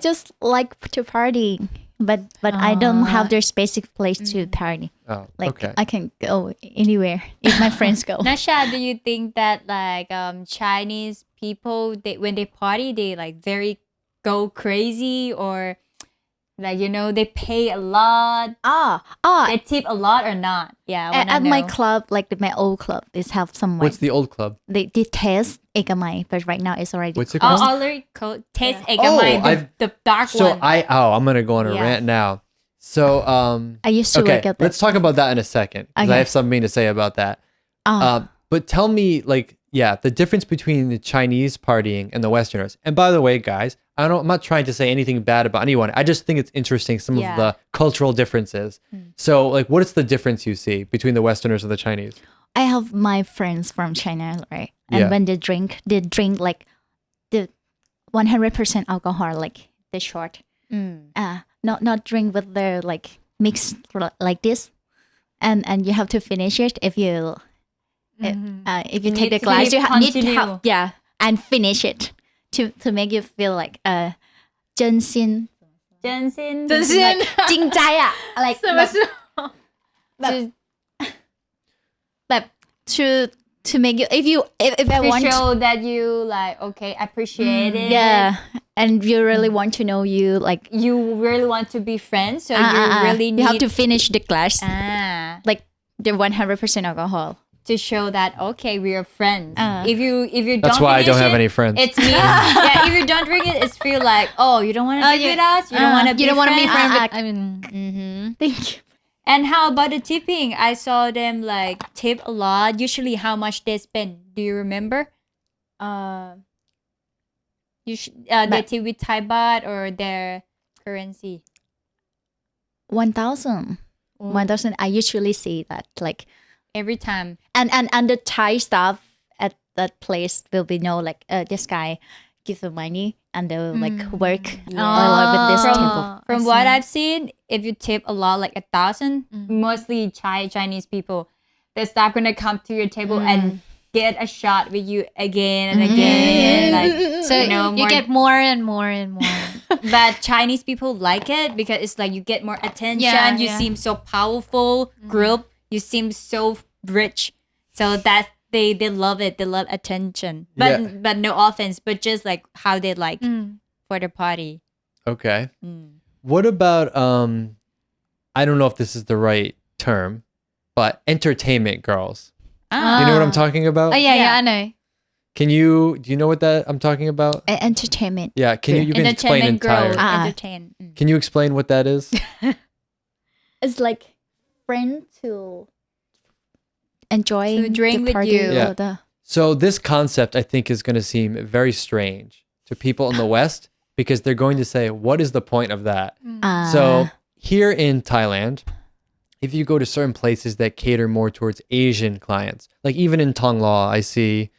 just like to party, but I don't have their specific place to party. Oh, Like okay. I can go anywhere if my friends go. Nacha, do you think that like Chinese people, when they party, they like very go crazy or like they pay a lot? They tip a lot or not? Yeah, I wanna at my know. club, like my old club, they have some What's the old club? they taste Ekkamai, but right now it's already What's it Oh, called? already taste Ekkamai, I've- the dark So one. I'm gonna go on a Yeah. rant now. So I used to okay, work at that. let's talk about that in a second because I Okay. have something to say about that. But tell me, like, yeah, the difference between the Chinese partying and the Westerners. And by the way, guys, I'm not trying to say anything bad about anyone. I just think it's interesting some Yeah. of the cultural differences. So, like, what is the difference you see between the Westerners and the Chinese? I have my friends from China, right? And Yeah. when they drink like the 100% alcohol, like the short. Not drink with the like mix like this, and you have to finish it if you if you take the to glass, keep you need to continue. and finish it to make you feel like 真心 Jensen. จริงใจอะ like แบบ to make you if I To want show that you like okay appreciate it. yeah and you really want to know you like You really want to be friends, so you really need you have to finish the glass like the 100% alcohol. to show that okay we are friends. If you That's don't why I don't finish have it, any friends. It's me. Yeah, if you don't drink it, it's feel like oh you don't want to drink with us. You don't want to. You don't want to be friends. friends with. I mean, Thank you. And how about the tipping? I saw them like tip a lot. Usually, how much they spend? Do you remember? They tip with Thai baht or their currency. 1,000 I usually see that like Every time. and the Thai staff at that place will be know like this guy give the money and they will like work a lot with this table. From what I've seen, if you tip a lot, like 1,000, mostly Chinese people, the staff gonna come to your table and get a shot with you again and again. Like so you you get more and more and more. but Chinese people like it because it's like you get more attention. Yeah, you yeah. seem so powerful. Group, you seem so rich. So that they love it. They love attention. But no offense, but just like how they like for the party. Okay. What about I don't know if this is the right term, but entertainment girls. You know what I'm talking about? Oh yeah, I know. Do you know what that I'm talking about? Entertainment. Yeah, you can explain Entertainment girls entire. entertain. Can you explain what that is? It's like friend to enjoy To drink the with party you. Yeah. or the So this concept I think is going to seem very strange to people in the West because they're going to say, what is the point of that? So here in Thailand, if you go to certain places that cater more towards Asian clients, like even in Tonglaw, I see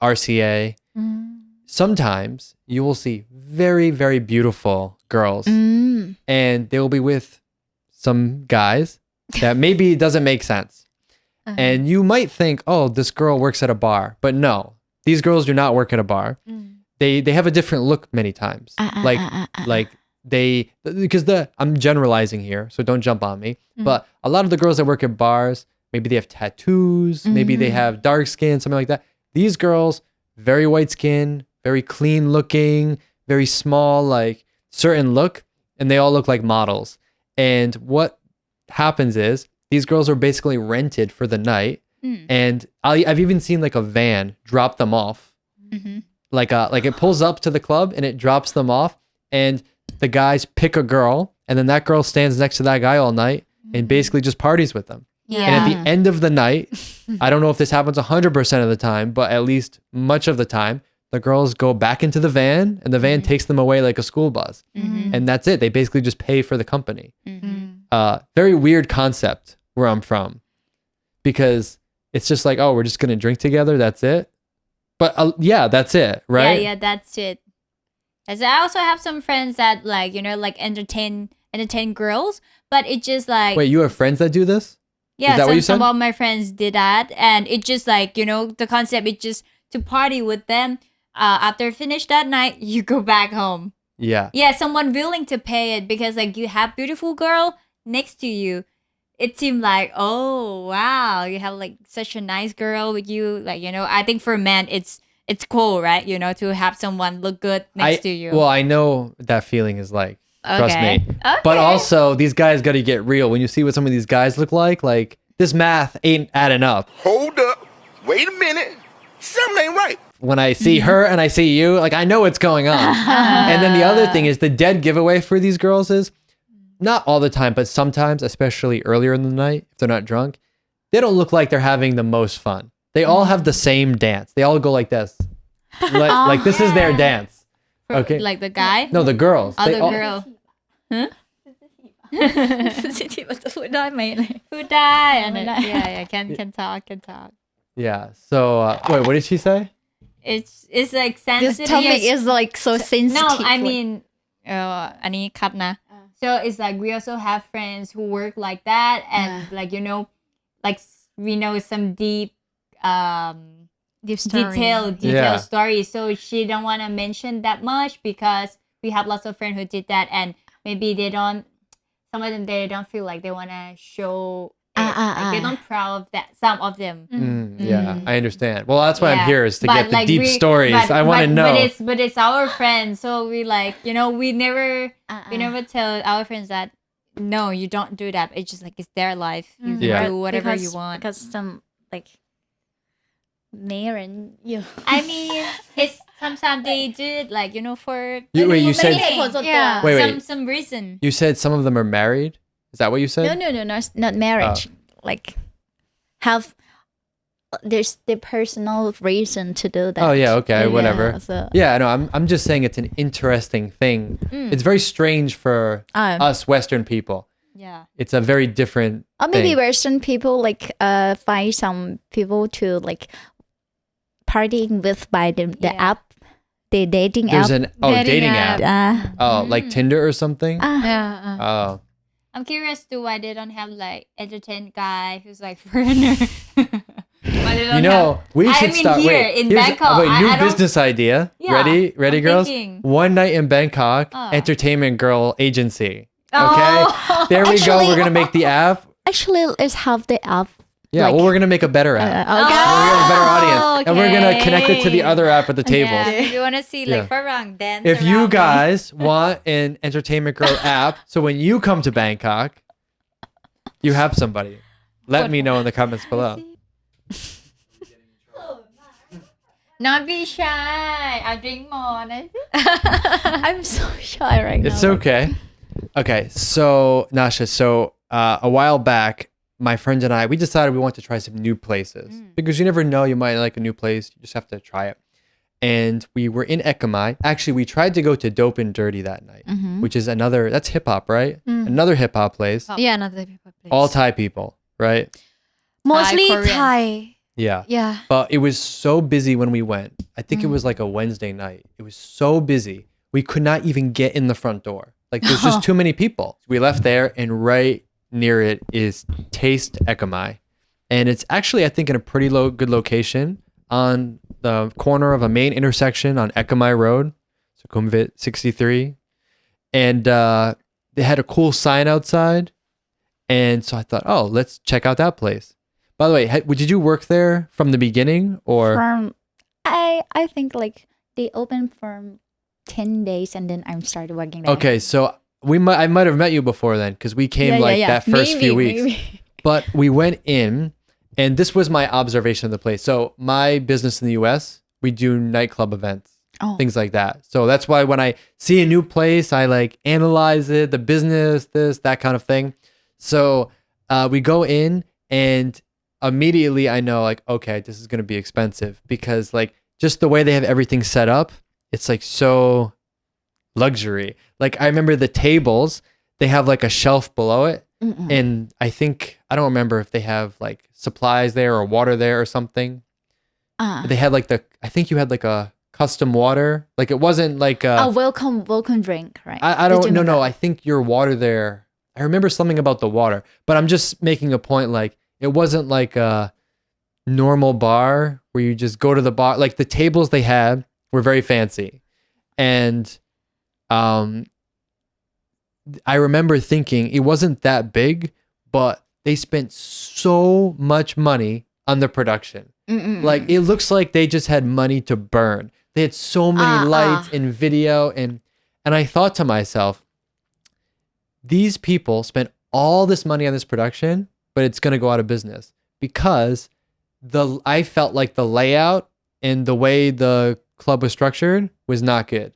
RCA. Sometimes you will see very, very beautiful girls, and they will be with some guys that maybe doesn't make sense. And you might think, oh, this girl works at a bar. But no, these girls do not work at a bar. They have a different look many times. I'm generalizing here, so don't jump on me. But a lot of the girls that work at bars, maybe they have tattoos, maybe they have dark skin, something like that. These girls, very white skin, very clean looking, very small, like certain look, and they all look like models. And what happens is these girls are basically rented for the night, and I've even seen like a van drop them off, like it pulls up to the club and it drops them off, and the guys pick a girl, and then that girl stands next to that guy all night and basically just parties with them. Yeah. And at the end of the night, I don't know if this happens 100% of the time, but at least much of the time, the girls go back into the van, and the van takes them away like a school bus. And that's it. They basically just pay for the company. Very weird concept where I'm from, because it's just like, oh, we're just going to drink together. That's it. But yeah, that's it. Right. Yeah, that's it. As I also have some friends that like, like entertain girls, but it just like, wait, you have friends that do this? yeah, Is that what you some said? of my friends did that, and it just like, the concept is just to party with them. After finish that night, you go back home. Yeah. Yeah, someone willing to pay it because like you have beautiful girl next to you. It seemed like, oh wow, you have like such a nice girl with you. Like, I think for men it's cool, right? To have someone look good next to you. Well, I know what that feeling is like. Trust Okay. me. Okay. But also, these guys got to get real. When you see what some of these guys look like this math ain't adding up. Hold up. Wait a minute. Something ain't right. When I see her and I see you, like I know what's going on. And then the other thing is the dead giveaway for these girls is not all the time, but sometimes, especially earlier in the night, if they're not drunk, they don't look like they're having the most fun. They all have the same dance. They all go like this. Like this is their dance. Okay. Like the guy? No, the girls. They Other all- girl. Sensitive จะพูดได้ไหม Who died? And yeah, can talk. Yeah. So wait, what did she say? It's like This sensitive. topic is like so sensitive. No, I mean, อันนี้คัดนะ So it's like we also have friends who work like that, and like like we know some deep Deep story. detailed Yeah. stories. So she don't want to mention that much because we have lots of friends who did that, and maybe some of them they don't feel like they want to show it. Like they don't proud of that. Some of them. Yeah, I understand. Well, that's why I'm Yeah. here, is to But, get the like, deep stories. I want to know. But it's our friends, so we like we never tell our friends that no, you don't do that. It's just like it's their life. You Yeah. do whatever you want. Because some like marrying you. I mean, it's sometimes they do it like for Wait, you said yeah Wait. some reason. you said some of them are married. Is that what you said? No, not marriage. Like have there's the personal reason to do that. Oh yeah, okay, whatever. So, Yeah, no, I'm just saying it's an interesting thing. It's very strange for us Western people. Yeah. It's a very different or maybe thing. Western people like find some people to like partying with by the Yeah. app, the dating There's app. an dating app. Oh, like Tinder or something? Yeah. Oh. I'm curious to why they don't have like entertained guy who's like foreigner. Why they don't You know, have- we I should mean, start. here Wait, in here's Bangkok, wait, new I don't- business idea. Yeah, Ready, I'm girls? thinking. One night in Bangkok, Oh. entertainment girl agency. Okay, Oh. there we go. Actually, We're gonna make the app. Actually, let's have the app. Yeah, like- well, we're gonna make a better app. Okay. We're gonna have a better audience, and we're gonna okay. connect it to the other app at the tables. Yeah, if you want to see like Yeah. Farang dance. If you around me. guys want an entertainment girl app, so when you come to Bangkok, you have somebody. Let me know in the comments below. Not be shy. I'll drink more. I'm so shy right It's now. okay. Okay, so Nacha, a while back, my friend and I, we decided we want to try some new places because you never know, you might like a new place. You just have to try it. and we were in Ekkamai. Actually, we tried to go to Dope and Dirty that night, which is that's hip hop, right? Another hip hop place. Yeah, another people place. All Thai people, right? Mostly Korean. Thai. Yeah. Yeah. But it was so busy when we went. I think it was like a Wednesday night. It was so busy. We could not even get in the front door. Like there's just too many people. We left there and right near it is Taste Ekkamai. And it's actually, I think, in a pretty good location on the corner of a main intersection on Ekkamai Road, Sukhumvit 63. And they had a cool sign outside. And so I thought, oh, let's check out that place. By the way, did you work there from the beginning or? From I think like they opened for 10 days and then I started working there. Okay, so I might have met you before then because we came that first few weeks. Maybe. But we went in, and this was my observation of the place. So my business in the US, we do nightclub events, things like that. So that's why when I see a new place, I like analyze it, the business, that kind of thing. So we go in and immediately I know like, okay, this is going to be expensive because like just the way they have everything set up, it's like so luxury. Like I remember the tables, they have like a shelf below it. And I don't remember if they have like supplies there or water there or something. They had like I think you had like a custom water. Like it wasn't like a welcome drink, right? I don't no. I think your water there. I remember something about the water, but I'm just making a point. Like it wasn't like a normal bar where you just go to the bar. Like the tables they had were very fancy, and I remember thinking it wasn't that big, but they spent so much money on the production. Like it looks like they just had money to burn. They had so many lights and video, and I thought to myself, these people spent all this money on this production, but it's going to go out of business because I felt like the layout and the way the club was structured was not good.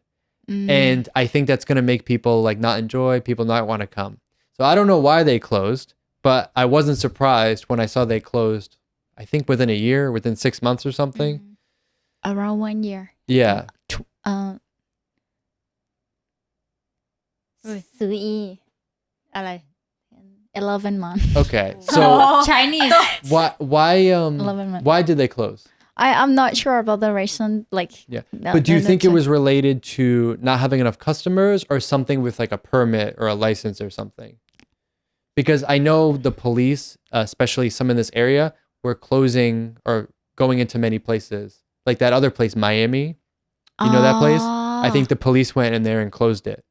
And I think that's going to make people like not enjoy, people not want to come. So I don't know why they closed, but I wasn't surprised when I saw they closed, I think within a year, within 6 months or something. Around 1 year. Yeah. ซื้ออี อะไร 11 months. Okay. So Chinese. why did they close? I'm not sure about the reason. Like, Yeah. But do you think it was related to not having enough customers or something with like a permit or a license or something? Because I know the police, especially some in this area, were closing or going into many places. Like that other place, Miami. You know that place? I think the police went in there and closed it.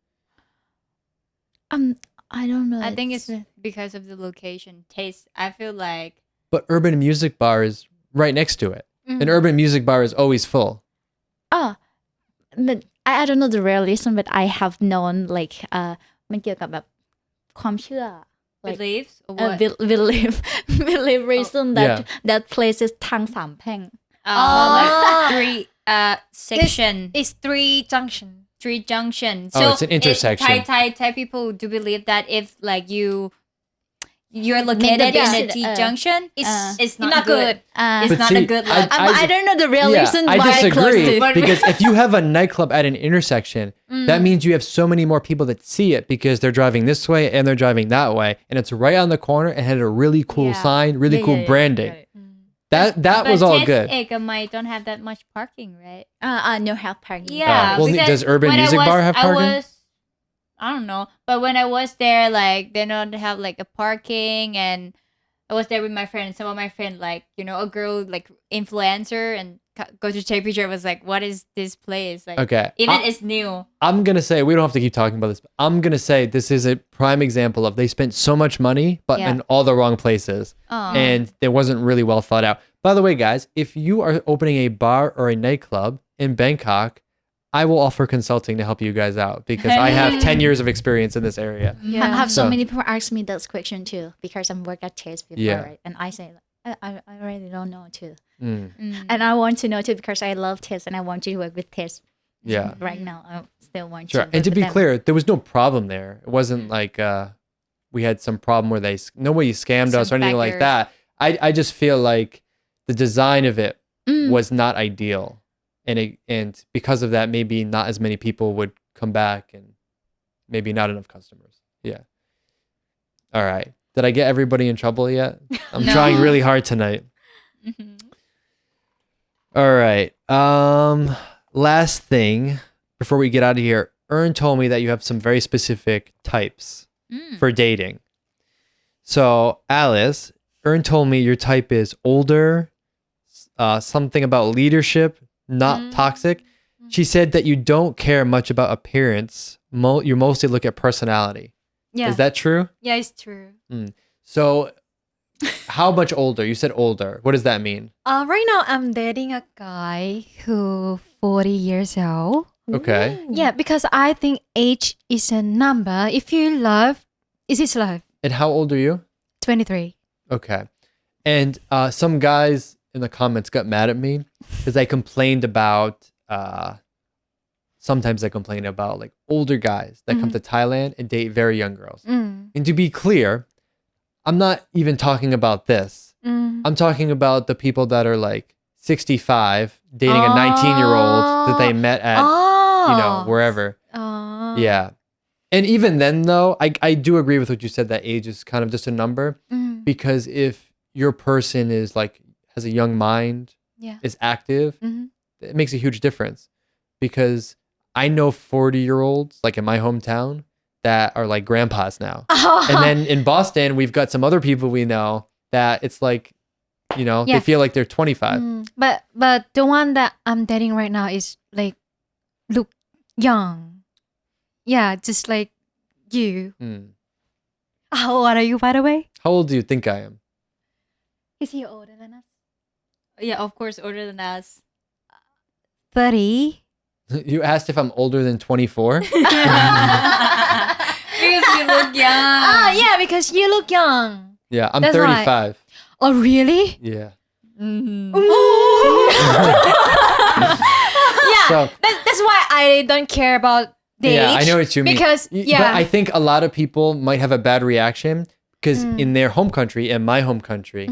I don't know. I think it's because of the location. Taste. I feel like. But Urban Music Bar is right next to it. An Urban Music Bar is always full. But I don't know the real reason, but I have known like มันเกี่ยวกับแบบความเชื่อ like Beliefs or what? believe reason that that place is ทางสามแพร่ง like three section. It's three junction. Three junction. Oh, it's an intersection. Thai people do believe that if like you're located in a T junction, it's not good. It's not a good look. I don't know the real reason why I disagree I closed it. because if you have a nightclub at an intersection, that means you have so many more people that see it because they're driving this way and they're driving that way, and it's right on the corner and had a really cool sign, really cool branding. That was all good. Ekkamai don't have that much parking, right? No have parking. Yeah. Well, does Urban Music Bar have parking? I don't know, but when I was there, like they don't have like a parking, and I was there with my friend. Some of my friend, like a girl like influencer, and go to take picture. Was like, what is this place? Like, okay, even it's new. I'm gonna say we don't have to keep talking about this. But I'm gonna say this is a prime example of they spent so much money, but in all the wrong places, and it wasn't really well thought out. By the way, guys, if you are opening a bar or a nightclub in Bangkok, I will offer consulting to help you guys out because I have 10 years of experience in this area. I have so many people ask me this question too because I'm worked at Taste before, right? And I say I really don't know too, and I want to know too because I love Taste and I want to work with Taste. Yeah. Right now, I still want to. Sure. And to be clear, there was no problem there. It wasn't like we had some problem where nobody scammed us or anything like that. I just feel like the design of it was not ideal. and because of that, maybe not as many people would come back, and maybe not enough customers. Yeah. All right. Did I get everybody in trouble yet? I'm trying really hard tonight. All right. Last thing before we get out of here, Ern told me that you have some very specific types for dating. So, Alice, Ern told me your type is older, something about leadership, not toxic. She said that you don't care much about appearance. You mostly look at personality. Yeah. Is that true? Yeah, it's true. So, how much older? You said older. What does that mean? Right now I'm dating a guy who 40 years old. Okay. Yeah, because I think age is a number. If you love, it's love. And how old are you? 23. Okay. And some guys in the comments got mad at me because I complained about, sometimes I complain about like older guys that come to Thailand and date very young girls. And to be clear, I'm not even talking about this. I'm talking about the people that are like 65 dating a 19-year-old that they met at, wherever. Yeah. And even then, though, I do agree with what you said, that age is kind of just a number. Because if your person is like, has a young mind, is active, it makes a huge difference. Because I know 40-year-olds, like in my hometown, that are like grandpas now. And then in Boston, we've got some other people we know that it's like, they feel like they're 25. But the one that I'm dating right now is like, look young. Yeah, just like you. How old are you, by the way? How old do you think I am? Is he older than us? Yeah, of course, older than us. 30. You asked if I'm older than 24? Because you look young. Yeah, because you look young. Yeah, I'm That's 35. Right. Oh, really? Yeah. Yeah, So- that's why I don't care about the age. Yeah, I know what you mean. Because, But I think a lot of people might have a bad reaction because in their home country and my home country,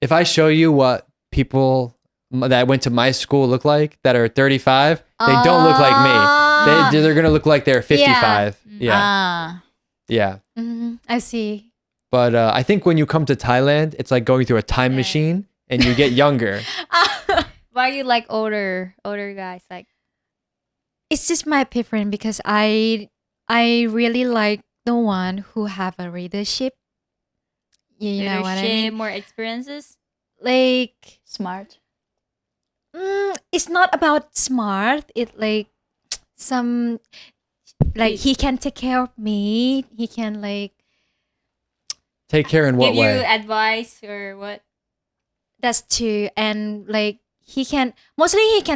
if I show you what people that went to my school look like that are 35, they don't look like me. They're going to look like they're 55. Yeah. Yeah. I see. But I think when you come to Thailand, it's like going through a time machine and you get younger. Why you like older guys? Like, It's just my preference because I really like the one who have a leadership. You know what I mean? More experiences. Like, Smart. it's not about smart. It like some like he can take care of me. He can like Take care in what give you way? advice or what? that's true. And like he can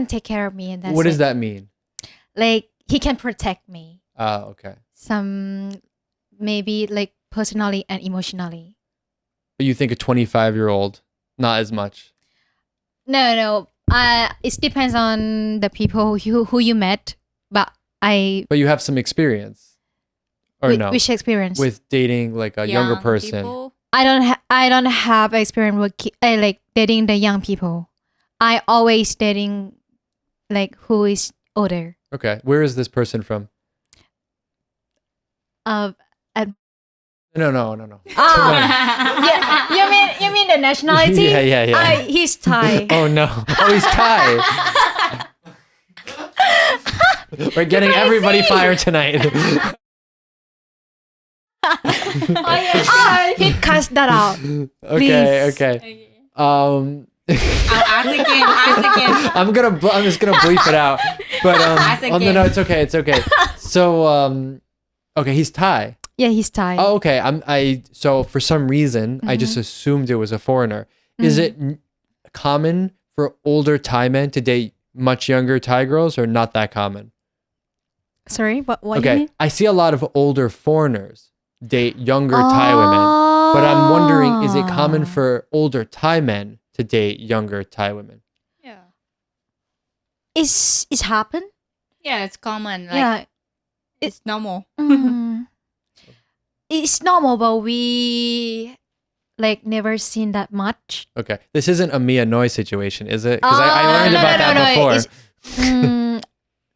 take care of me, and that's What does it. that mean? Like he can protect me. Okay. Some maybe like personally and emotionally. But you think a 25-year-old, not as much. No. It depends on the people who you met, but But you have some experience. Or no? which experience? With dating like a younger Young person. people? I don't have experience with like dating the young people. I always dating like who is older. Okay. Where is this person from? At No. yeah, you mean the nationality? Yeah. He's Thai. Oh no. Oh, he's Thai. We're getting everybody fired tonight. He cuts that out. Okay. I'll ask again. I'm just gonna bleep it out. But no, it's okay. So okay, he's Thai. Yeah, he's Thai. Oh, okay. So for some reason I just assumed it was a foreigner. Is it common for older Thai men to date much younger Thai girls, or not that common? Sorry, what do you Okay, mean? I see a lot of older foreigners date younger Thai women, but I'm wondering, is it common for older Thai men to date younger Thai women? Yeah. It's happened? Yeah, it's common. Like, Yeah. it's normal. Mm. It's normal, but we like never seen that much. Okay. This isn't a Mia Noi situation, is it? Because I learned about that before.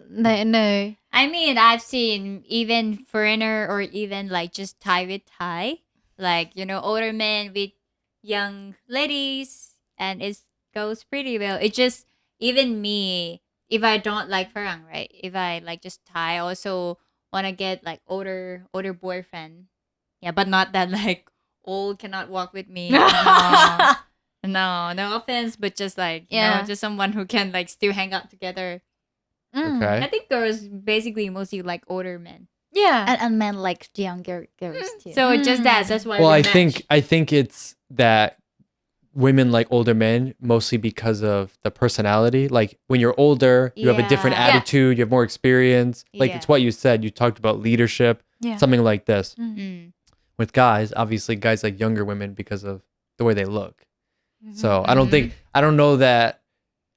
No. I mean, I've seen even foreigner or even like just Thai with Thai, like, you know, older men with young ladies, and it goes pretty well. It just, even me, if I don't like Farang, right? If I like just Thai, I also want to get like older boyfriend. Yeah, but not that like old cannot walk with me. No offense, but just like, you know, just someone who can like still hang out together. Okay. I think girls basically mostly like older men. Yeah. And men like younger girls too. So just that's why. Well, we I match. think it's that women like older men mostly because of the personality. Like when you're older, you have a different Yeah. attitude, you have more experience. Like it's Yeah. what you said. You talked about leadership, Yeah. something like this. Mm. With guys, obviously guys like younger women because of the way they look. So I don't know that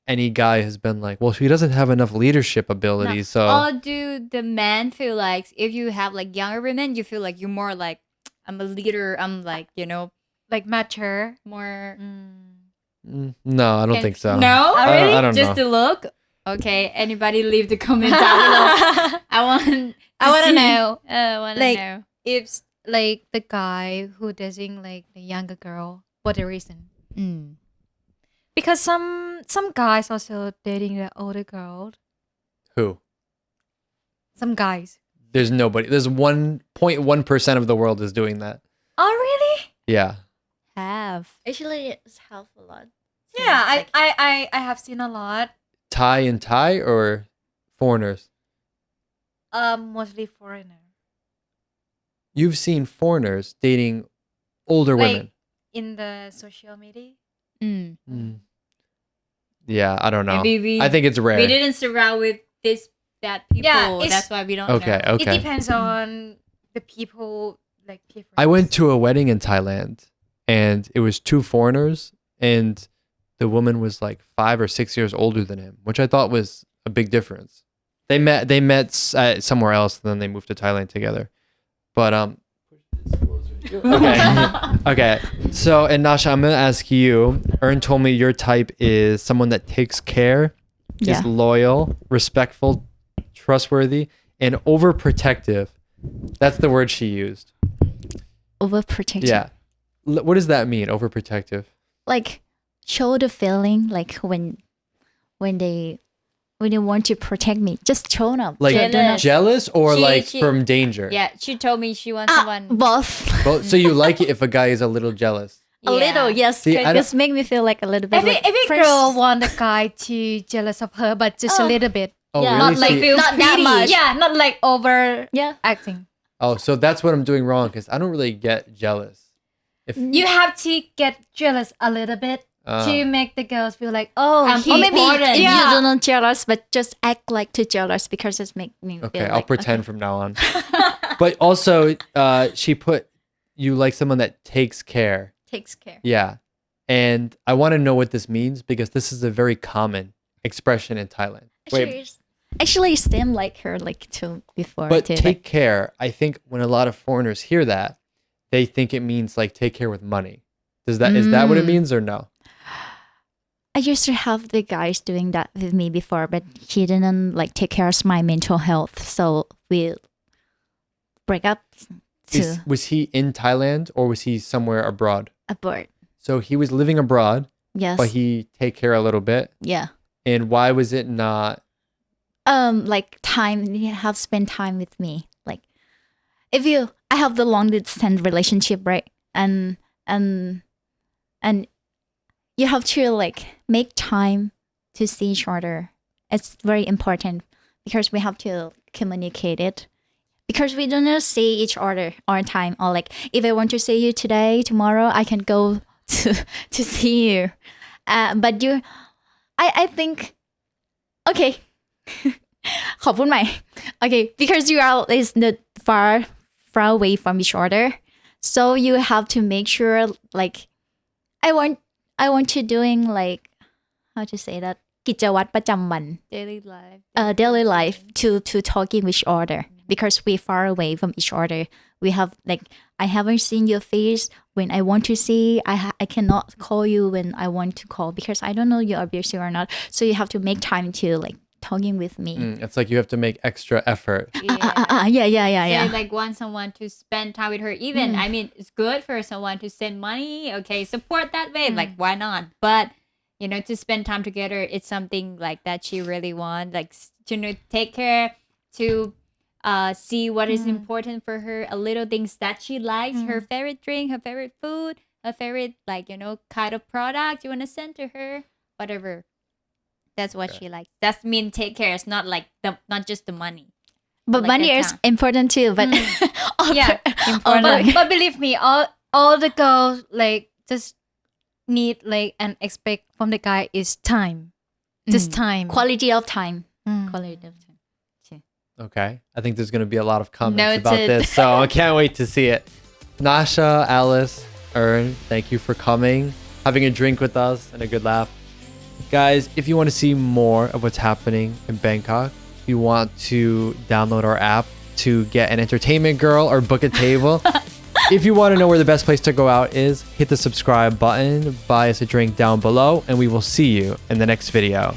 any guy has been like, well, she doesn't have enough leadership abilities. So Or do the men feel like if you have like younger women, you feel like you're more like, I'm a leader. I'm like, you know, Like mature. more. no, I don't think so. No, I don't just know. to look. Okay, anybody leave the comment down below. I want to know. I want to Like- know. It's like the guy who dating like the younger girl. What the reason? Because some guys also dating the older girl. Who? Some guys. There's nobody. There's 1.1% of the world is doing that. Oh really? Yeah. Have. Actually, it's half a lot. Yeah, I have seen a lot. Thai and Thai or foreigners? Mostly foreigner. You've seen foreigners dating older Like women. in the social media. Yeah, I don't know. Maybe I think it's rare. We didn't surround with that people. Yeah, it's- That's why we don't Okay, know. okay. It depends on the people like preference. I went to a wedding in Thailand and it was two foreigners and the woman was like 5 or 6 years older than him, which I thought was a big difference. They met somewhere else and then they moved to Thailand together. But okay. So, and Nasha, I'm gonna ask you. Ern told me your type is someone that takes care, Yeah. is loyal, respectful, trustworthy, and overprotective. That's the word she used. Overprotective. Yeah. What does that mean? Overprotective. Like show the feeling like when they want to protect me, just show up. Like Jealous. jealous or She- like she- from danger? Yeah, she told me she wants someone. Both. Well, so you like it if a guy is a little jealous. A little, yes. See, I don't- Just make me feel like a little bit. Every like every first- girl want the guy to jealous of her, but just a little bit. Oh, Yeah. really? Not like See- feel not that pretty. much. Yeah, not like over Yeah. acting. oh, so that's what I'm doing wrong because I don't really get jealous. If You have to get jealous a little bit to make the girls feel like, oh, I'm he Or maybe important. if Yeah. you don't jealous, but just act like too jealous because it's make me okay, feel I'll like, pretend from now on. But also, she put you like someone that takes care. Takes care. Yeah. And I want to know what this means because this is a very common expression in Thailand. Actually, Stem like her like too before. But too, take care, I think when a lot of foreigners hear that, they think it means like take care with money. Is that what it means or no? I used to have the guys doing that with me before, but he didn't like take care of my mental health, so we break up to Was he in Thailand or was he somewhere abroad? abroad. So he was living abroad, Yes. but he take care a little bit. Yeah. And why was it not? Like time, you have spent time with me. Like I have the long distance relationship, right? And you have to like make time to see each other. It's very important because we have to communicate it. Because we don't see each other all the time. Or like if I want to see you today, tomorrow, I can go to see you. But I think, okay. ขอพูดใหม่ okay, because you are is not far away from each other, so you have to make sure like I want to doing like how to say that กิจวัตรประจำวัน Daily life. daily life to talking with each other because we're far away from each other. We have like, I haven't seen your face when I want to see. I cannot call you when I want to call because I don't know you are busy or not. So you have to make time to like talking with me. It's like you have to make extra effort. Yeah. So like want someone to spend time with her. Even I mean, it's good for someone to send money. Okay, support that way. Like why not? But you know, to spend time together, it's something like that she really wants. Like to take care, to see what is important for her. A little things that she likes, her favorite drink, her favorite food, her favorite like kind of product you want to send to her, whatever. That's what she likes. That's mean take care. It's not like not just the money. But like money is important too. But but believe me, all the girls like just need like and expect from the guy is time. Just time. Quality of time. Quality of time. Okay. I think there's going to be a lot of comments Noted. about this. So I can't wait to see it. Nacha, Alice, Ern, thank you for coming, having a drink with us and a good laugh. Guys, if you want to see more of what's happening in Bangkok, if you want to download our app to get an entertainment girl or book a table, if you want to know where the best place to go out is, hit the subscribe button, buy us a drink down below, and we will see you in the next video.